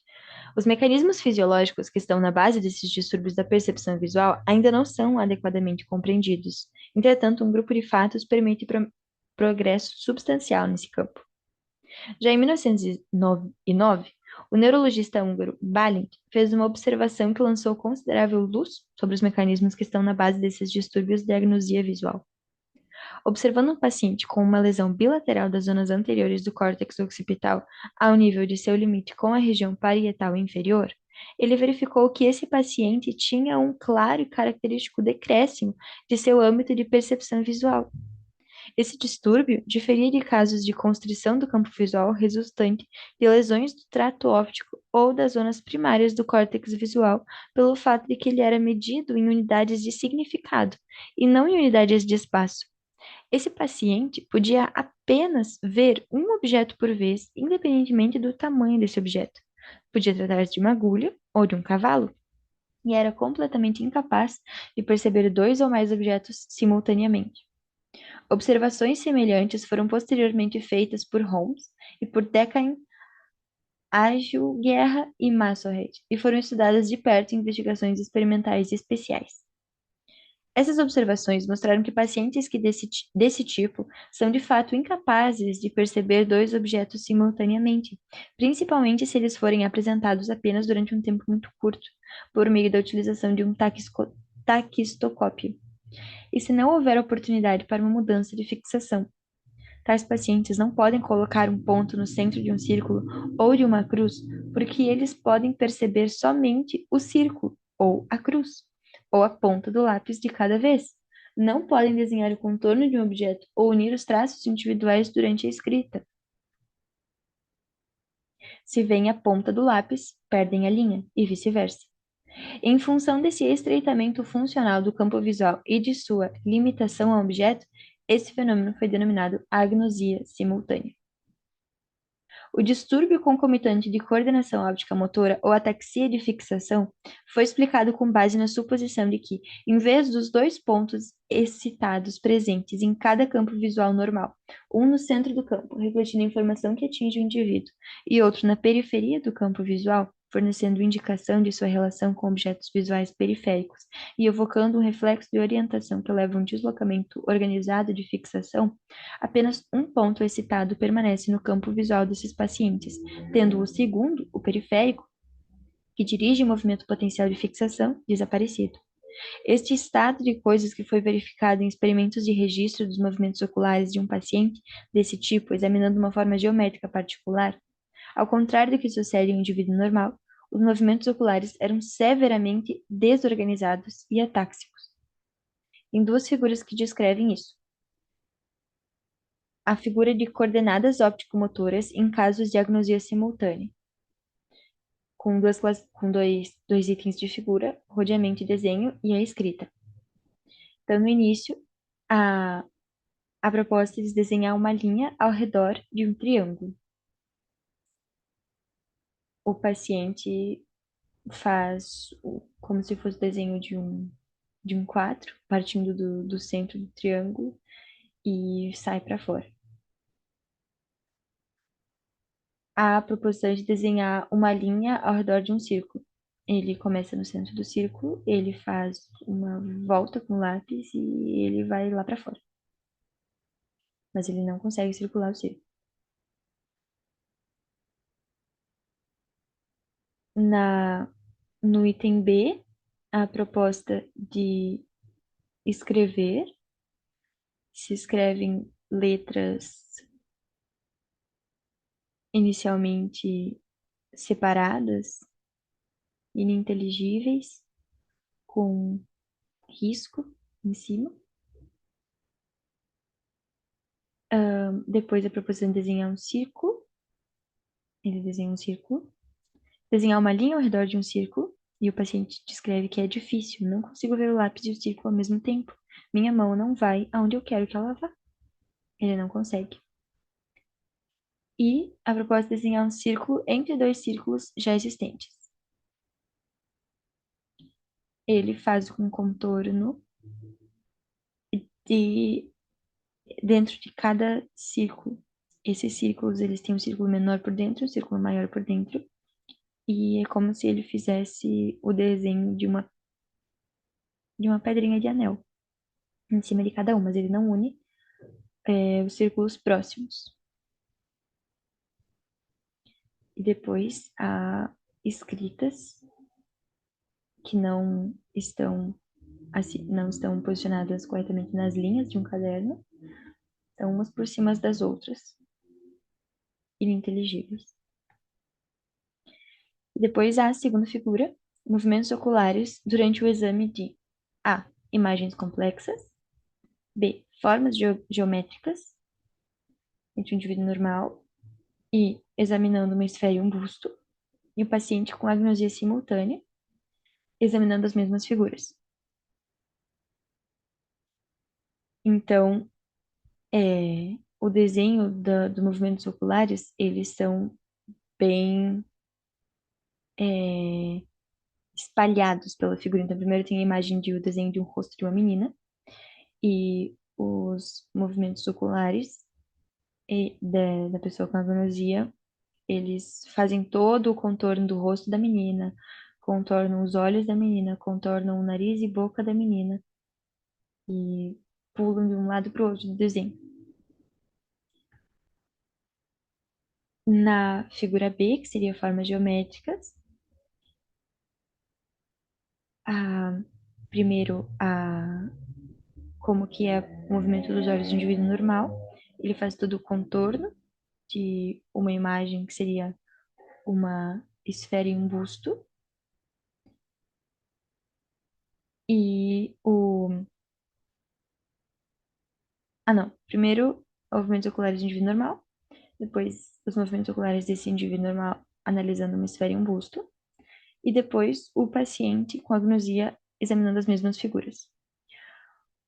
Os mecanismos fisiológicos que estão na base desses distúrbios da percepção visual ainda não são adequadamente compreendidos. Entretanto, um grupo de fatos permite progresso substancial nesse campo. Já em 1909, o neurologista húngaro Balint fez uma observação que lançou considerável luz sobre os mecanismos que estão na base desses distúrbios de agnosia visual. Observando um paciente com uma lesão bilateral das zonas anteriores do córtex occipital ao nível de seu limite com a região parietal inferior, ele verificou que esse paciente tinha um claro e característico decréscimo de seu âmbito de percepção visual. Esse distúrbio diferia de casos de constrição do campo visual resultante de lesões do trato óptico ou das zonas primárias do córtex visual, pelo fato de que ele era medido em unidades de significado e não em unidades de espaço. Esse paciente podia apenas ver um objeto por vez, independentemente do tamanho desse objeto. Podia tratar-se de uma agulha ou de um cavalo, e era completamente incapaz de perceber dois ou mais objetos simultaneamente. Observações semelhantes foram posteriormente feitas por Holmes e por Decain, Ágil, Guerra e Massorret, e foram estudadas de perto em investigações experimentais especiais. Essas observações mostraram que pacientes desse tipo são de fato incapazes de perceber dois objetos simultaneamente, principalmente se eles forem apresentados apenas durante um tempo muito curto, por meio da utilização de um taquistoscópio, e se não houver oportunidade para uma mudança de fixação. Tais pacientes não podem colocar um ponto no centro de um círculo ou de uma cruz, porque eles podem perceber somente o círculo ou a cruz, ou a ponta do lápis de cada vez. Não podem desenhar o contorno de um objeto ou unir os traços individuais durante a escrita. Se veem a ponta do lápis, perdem a linha, e vice-versa. Em função desse estreitamento funcional do campo visual e de sua limitação ao objeto, esse fenômeno foi denominado agnosia simultânea. O distúrbio concomitante de coordenação óptica motora ou ataxia de fixação foi explicado com base na suposição de que, em vez dos dois pontos excitados presentes em cada campo visual normal, um no centro do campo, refletindo a informação que atinge o indivíduo, e outro na periferia do campo visual, fornecendo indicação de sua relação com objetos visuais periféricos e evocando um reflexo de orientação que leva a um deslocamento organizado de fixação, apenas um ponto excitado permanece no campo visual desses pacientes, tendo o segundo, o periférico, que dirige o movimento potencial de fixação, desaparecido. Este estado de coisas que foi verificado em experimentos de registro dos movimentos oculares de um paciente desse tipo, examinando uma forma geométrica particular, ao contrário do que sucede em um indivíduo normal, os movimentos oculares eram severamente desorganizados e atáxicos. Em duas figuras que descrevem isso. A figura de coordenadas óptico-motoras em casos de agnosia simultânea, com dois itens de figura, rodeamento e desenho, e a escrita. Então, no início, a, a proposta é de desenhar uma linha ao redor de um triângulo. O paciente faz como se fosse o desenho de um quadro, partindo do centro do triângulo, e sai para fora. A proposição é de desenhar uma linha ao redor de um círculo. Ele começa no centro do círculo, ele faz uma volta com o lápis e ele vai lá para fora. Mas ele não consegue circular o círculo. Na, no item B, a proposta de escrever, se escrevem letras inicialmente separadas, ininteligíveis, com risco em cima. Depois a proposição de desenhar um círculo. Ele desenha um círculo. Desenhar uma linha ao redor de um círculo. E o paciente descreve que é difícil. Não consigo ver o lápis e o círculo ao mesmo tempo. Minha mão não vai aonde eu quero que ela vá. Ele não consegue. E a proposta de desenhar um círculo entre dois círculos já existentes. Ele faz um contorno de dentro de cada círculo. Esses círculos, eles têm um círculo menor por dentro, um círculo maior por dentro. E é como se ele fizesse o desenho de uma pedrinha de anel em cima de cada um, mas ele não une os círculos próximos. E depois há escritas que não estão posicionadas corretamente nas linhas de um caderno, estão umas por cima das outras, ininteligíveis. E depois há a segunda figura, movimentos oculares durante o exame de A. Imagens complexas, B. Formas geométricas entre o indivíduo normal e examinando uma esfera e um busto, e o paciente com agnosia simultânea, examinando as mesmas figuras. Então, o desenho dos movimentos oculares, eles são bem é, espalhados pela figura. Então, primeiro tem a imagem de o desenho de um rosto de uma menina, e os movimentos oculares da pessoa com agnosia, eles fazem todo o contorno do rosto da menina, contornam os olhos da menina, contornam o nariz e boca da menina e pulam de um lado para o outro do desenho. Na figura B, que seria formas geométricas, a, primeiro como que é o movimento dos olhos do indivíduo normal, ele faz todo o contorno de uma imagem que seria uma esfera e um busto. E o. Ah, não. Primeiro, movimentos oculares do indivíduo normal. Depois, os movimentos oculares desse indivíduo normal, analisando uma esfera e um busto. E depois, o paciente com agnosia, examinando as mesmas figuras.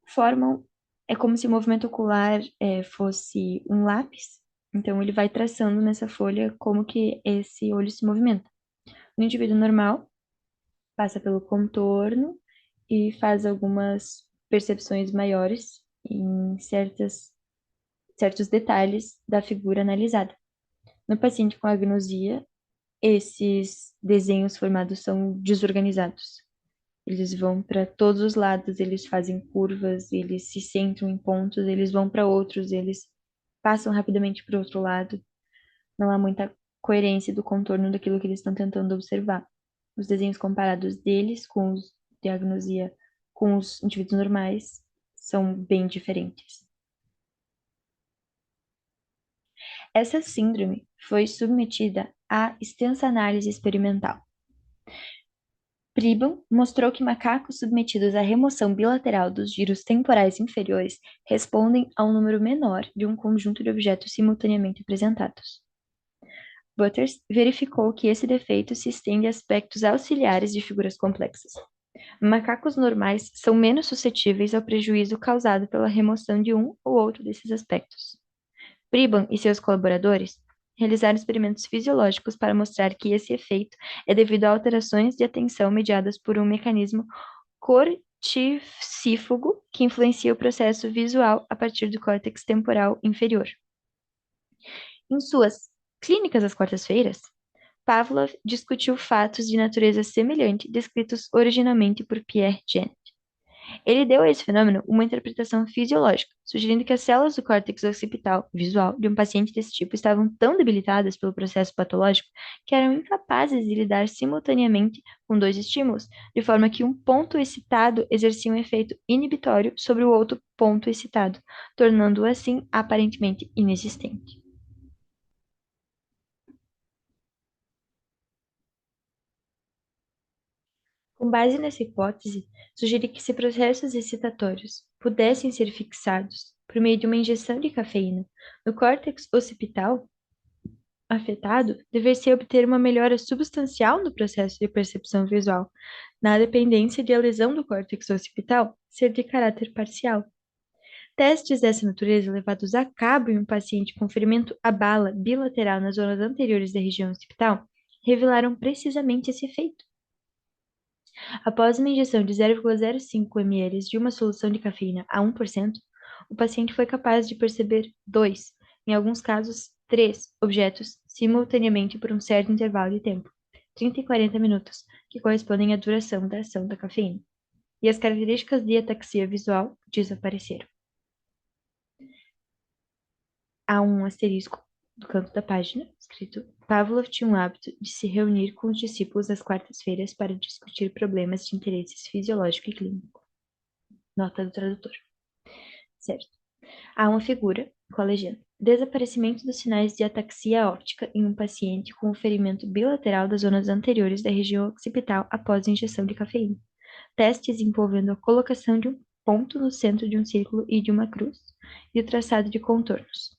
Formam. É como se o movimento ocular fosse um lápis. Então, ele vai traçando nessa folha como que esse olho se movimenta. No indivíduo normal, passa pelo contorno e faz algumas percepções maiores em certos detalhes da figura analisada. No paciente com agnosia, esses desenhos formados são desorganizados. Eles vão para todos os lados, eles fazem curvas, eles se centram em pontos, eles vão para outros, eles passam rapidamente para o outro lado. Não há muita coerência do contorno daquilo que eles estão tentando observar. Os desenhos comparados deles com os de agnosia com os indivíduos normais são bem diferentes. Essa síndrome foi submetida a extensa análise experimental. Pribban mostrou que macacos submetidos à remoção bilateral dos giros temporais inferiores respondem a um número menor de um conjunto de objetos simultaneamente apresentados. Butters verificou que esse defeito se estende a aspectos auxiliares de figuras complexas. Macacos normais são menos suscetíveis ao prejuízo causado pela remoção de um ou outro desses aspectos. Pribban e seus colaboradores realizaram experimentos fisiológicos para mostrar que esse efeito é devido a alterações de atenção mediadas por um mecanismo corticífago que influencia o processo visual a partir do córtex temporal inferior. Em suas Clínicas às Quartas-feiras, Pavlov discutiu fatos de natureza semelhante descritos originalmente por Pierre Janet. Ele deu a esse fenômeno uma interpretação fisiológica, sugerindo que as células do córtex occipital visual de um paciente desse tipo estavam tão debilitadas pelo processo patológico que eram incapazes de lidar simultaneamente com dois estímulos, de forma que um ponto excitado exercia um efeito inibitório sobre o outro ponto excitado, tornando-o assim aparentemente inexistente. Com base nessa hipótese, sugeri que se processos excitatórios pudessem ser fixados por meio de uma injeção de cafeína no córtex occipital afetado, dever-se obter uma melhora substancial no processo de percepção visual, na dependência de a lesão do córtex occipital ser de caráter parcial. Testes dessa natureza levados a cabo em um paciente com ferimento à bala bilateral nas zonas anteriores da região occipital revelaram precisamente esse efeito. Após uma injeção de 0,05 ml de uma solução de cafeína a 1%, o paciente foi capaz de perceber dois, em alguns casos, três objetos simultaneamente por um certo intervalo de tempo, 30 e 40 minutos, que correspondem à duração da ação da cafeína. E as características de ataxia visual desapareceram. Há um asterisco do canto da página, escrito: Pavlov tinha o hábito de se reunir com os discípulos às quartas-feiras para discutir problemas de interesse fisiológico e clínico. Nota do tradutor. Certo. Há uma figura com a legenda: desaparecimento dos sinais de ataxia óptica em um paciente com o ferimento bilateral das zonas anteriores da região occipital após a injeção de cafeína. Testes envolvendo a colocação de um ponto no centro de um círculo e de uma cruz e o traçado de contornos.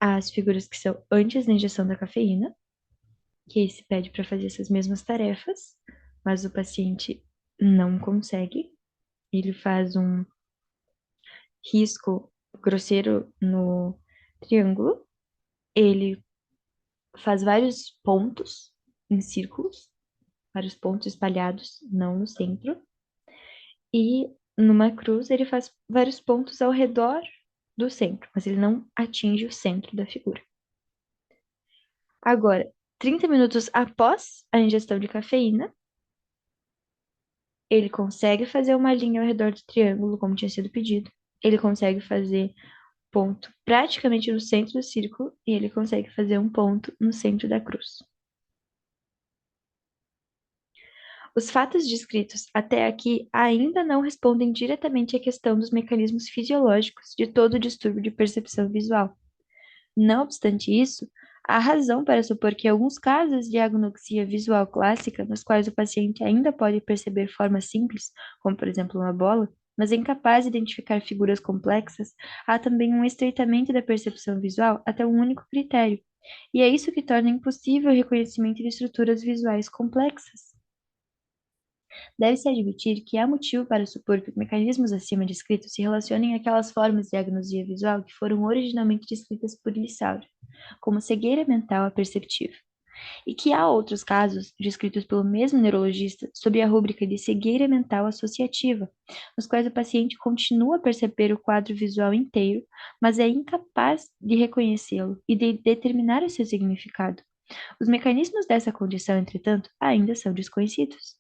As figuras que são antes da injeção da cafeína, que se pede para fazer essas mesmas tarefas, mas o paciente não consegue. Ele faz um risco grosseiro no triângulo, ele faz vários pontos em círculos, vários pontos espalhados, não no centro, e numa cruz ele faz vários pontos ao redor do centro, mas ele não atinge o centro da figura. Agora, 30 minutos após a ingestão de cafeína, ele consegue fazer uma linha ao redor do triângulo, como tinha sido pedido. Ele consegue fazer ponto praticamente no centro do círculo e ele consegue fazer um ponto no centro da cruz. Os fatos descritos até aqui ainda não respondem diretamente à questão dos mecanismos fisiológicos de todo o distúrbio de percepção visual. Não obstante isso, há razão para supor que alguns casos de agnoxia visual clássica, nos quais o paciente ainda pode perceber formas simples, como por exemplo uma bola, mas é incapaz de identificar figuras complexas, há também um estreitamento da percepção visual até um único critério, e é isso que torna impossível o reconhecimento de estruturas visuais complexas. Deve-se admitir que há motivo para supor que os mecanismos acima descritos se relacionem àquelas formas de agnosia visual que foram originalmente descritas por Lissauer, como cegueira mental aperceptível, e que há outros casos, descritos pelo mesmo neurologista, sob a rúbrica de cegueira mental associativa, nos quais o paciente continua a perceber o quadro visual inteiro, mas é incapaz de reconhecê-lo e de determinar o seu significado. Os mecanismos dessa condição, entretanto, ainda são desconhecidos.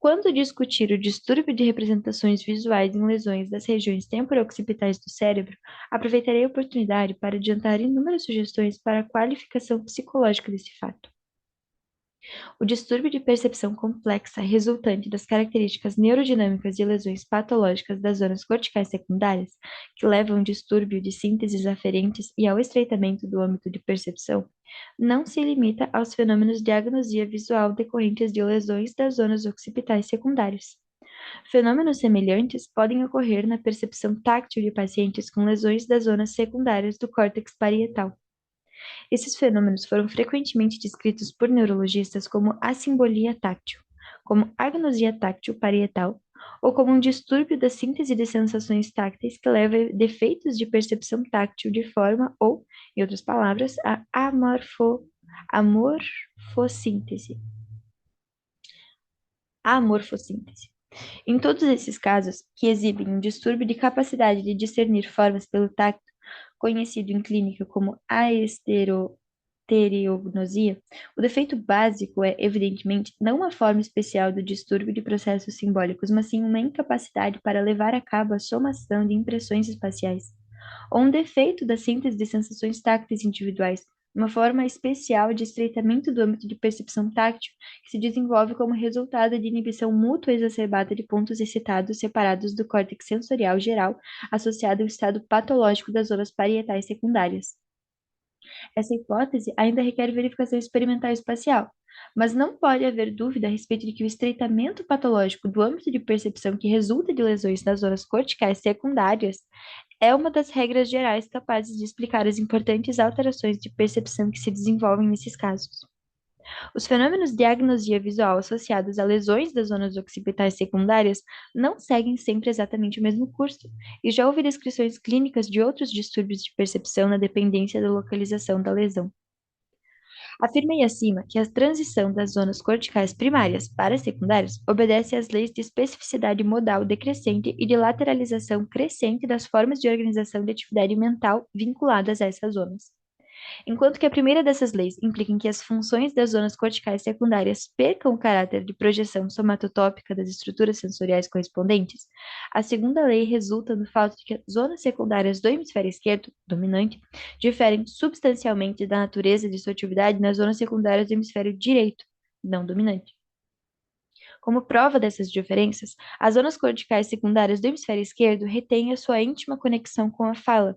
Quando discutir o distúrbio de representações visuais em lesões das regiões temporo-occipitais do cérebro, aproveitarei a oportunidade para adiantar inúmeras sugestões para a qualificação psicológica desse fato. O distúrbio de percepção complexa resultante das características neurodinâmicas de lesões patológicas das zonas corticais secundárias, que levam a um distúrbio de sínteses aferentes e ao estreitamento do âmbito de percepção, não se limita aos fenômenos de agnosia visual decorrentes de lesões das zonas occipitais secundárias. Fenômenos semelhantes podem ocorrer na percepção táctil de pacientes com lesões das zonas secundárias do córtex parietal. Esses fenômenos foram frequentemente descritos por neurologistas como assimbolia táctil, como agnosia táctil parietal, ou como um distúrbio da síntese de sensações tácteis que leva a defeitos de percepção táctil de forma ou, em outras palavras, a amorfossíntese. A amorfossíntese. Em todos esses casos, que exibem um distúrbio de capacidade de discernir formas pelo tacto, conhecido em clínica como aestereognosia, o defeito básico é, evidentemente, não uma forma especial do distúrbio de processos simbólicos, mas sim uma incapacidade para levar a cabo a somação de impressões espaciais, ou um defeito da síntese de sensações tácteis individuais, uma forma especial de estreitamento do âmbito de percepção táctil que se desenvolve como resultado de inibição mútua exacerbada de pontos excitados separados do córtex sensorial geral, associado ao estado patológico das zonas parietais secundárias. Essa hipótese ainda requer verificação experimental espacial, mas não pode haver dúvida a respeito de que o estreitamento patológico do âmbito de percepção que resulta de lesões nas zonas corticais secundárias é uma das regras gerais capazes de explicar as importantes alterações de percepção que se desenvolvem nesses casos. Os fenômenos de agnosia visual associados a lesões das zonas occipitais secundárias não seguem sempre exatamente o mesmo curso, e já houve descrições clínicas de outros distúrbios de percepção na dependência da localização da lesão. Afirmei acima que a transição das zonas corticais primárias para secundárias obedece às leis de especificidade modal decrescente e de lateralização crescente das formas de organização de atividade mental vinculadas a essas zonas. Enquanto que a primeira dessas leis implica que as funções das zonas corticais secundárias percam o caráter de projeção somatotópica das estruturas sensoriais correspondentes, a segunda lei resulta no fato de que as zonas secundárias do hemisfério esquerdo, dominante, diferem substancialmente da natureza de sua atividade nas zonas secundárias do hemisfério direito, não dominante. Como prova dessas diferenças, as zonas corticais secundárias do hemisfério esquerdo retêm a sua íntima conexão com a fala,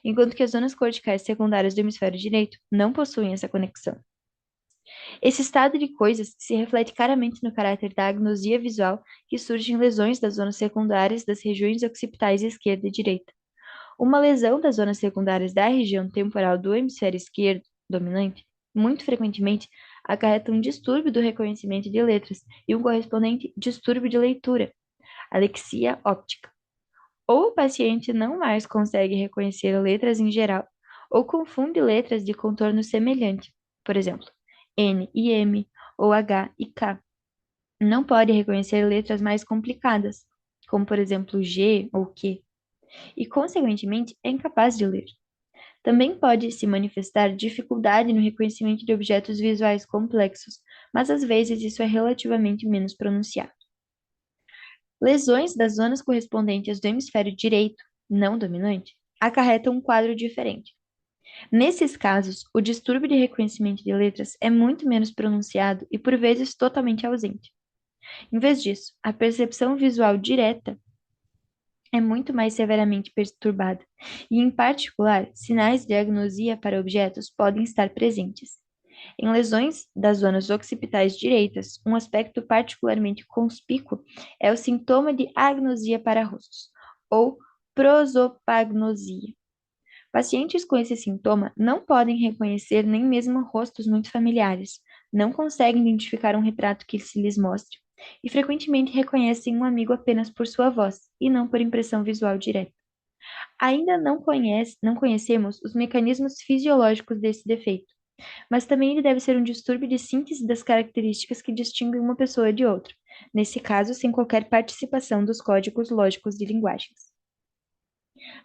enquanto que as zonas corticais secundárias do hemisfério direito não possuem essa conexão. Esse estado de coisas se reflete claramente no caráter da agnosia visual que surge em lesões das zonas secundárias das regiões occipitais esquerda e direita. Uma lesão das zonas secundárias da região temporal do hemisfério esquerdo dominante, muito frequentemente, acarreta um distúrbio do reconhecimento de letras e um correspondente distúrbio de leitura, alexia óptica. Ou o paciente não mais consegue reconhecer letras em geral, ou confunde letras de contorno semelhante, por exemplo, N e M, ou H e K. Não pode reconhecer letras mais complicadas, como por exemplo G ou Q, e consequentemente é incapaz de ler. Também pode se manifestar dificuldade no reconhecimento de objetos visuais complexos, mas às vezes isso é relativamente menos pronunciado. Lesões das zonas correspondentes do hemisfério direito, não dominante, acarretam um quadro diferente. Nesses casos, o distúrbio de reconhecimento de letras é muito menos pronunciado e, por vezes, totalmente ausente. Em vez disso, a percepção visual direta é muito mais severamente perturbada, e, em particular, sinais de agnosia para objetos podem estar presentes. Em lesões das zonas occipitais direitas, um aspecto particularmente conspícuo é o sintoma de agnosia para rostos, ou prosopagnosia. Pacientes com esse sintoma não podem reconhecer nem mesmo rostos muito familiares, não conseguem identificar um retrato que se lhes mostre, e frequentemente reconhecem um amigo apenas por sua voz e não por impressão visual direta. Ainda não conhecemos os mecanismos fisiológicos desse defeito, mas também ele deve ser um distúrbio de síntese das características que distinguem uma pessoa de outra, nesse caso, sem qualquer participação dos códigos lógicos de linguagens.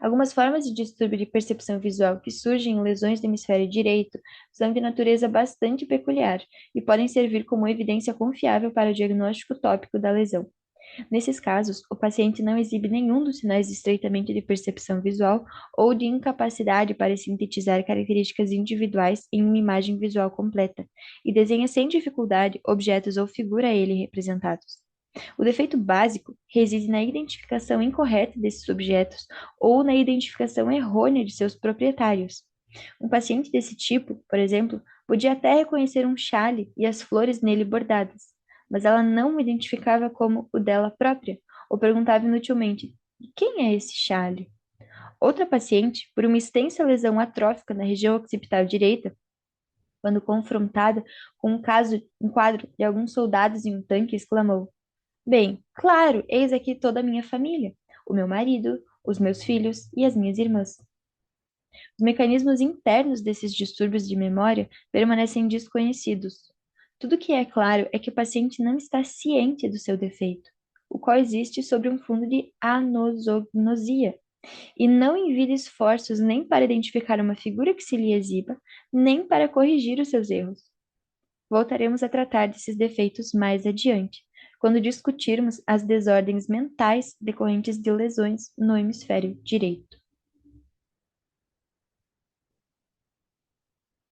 Algumas formas de distúrbio de percepção visual que surgem em lesões do hemisfério direito são de natureza bastante peculiar e podem servir como evidência confiável para o diagnóstico tópico da lesão. Nesses casos, o paciente não exibe nenhum dos sinais de estreitamento de percepção visual ou de incapacidade para sintetizar características individuais em uma imagem visual completa, e desenha sem dificuldade objetos ou figura a ele representados. O defeito básico reside na identificação incorreta desses objetos ou na identificação errônea de seus proprietários. Um paciente desse tipo, por exemplo, podia até reconhecer um chale e as flores nele bordadas, mas ela não o identificava como o dela própria, ou perguntava inutilmente: "E quem é esse chale?". Outra paciente, por uma extensa lesão atrófica na região occipital direita, quando confrontada com um quadro de alguns soldados em um tanque, exclamou: "Bem, claro, eis aqui toda a minha família, o meu marido, os meus filhos e as minhas irmãs". Os mecanismos internos desses distúrbios de memória permanecem desconhecidos. Tudo que é claro é que o paciente não está ciente do seu defeito, o qual existe sobre um fundo de anosognosia, e não envia esforços nem para identificar uma figura que se lhe exiba, nem para corrigir os seus erros. Voltaremos a tratar desses defeitos mais adiante, quando discutirmos as desordens mentais decorrentes de lesões no hemisfério direito.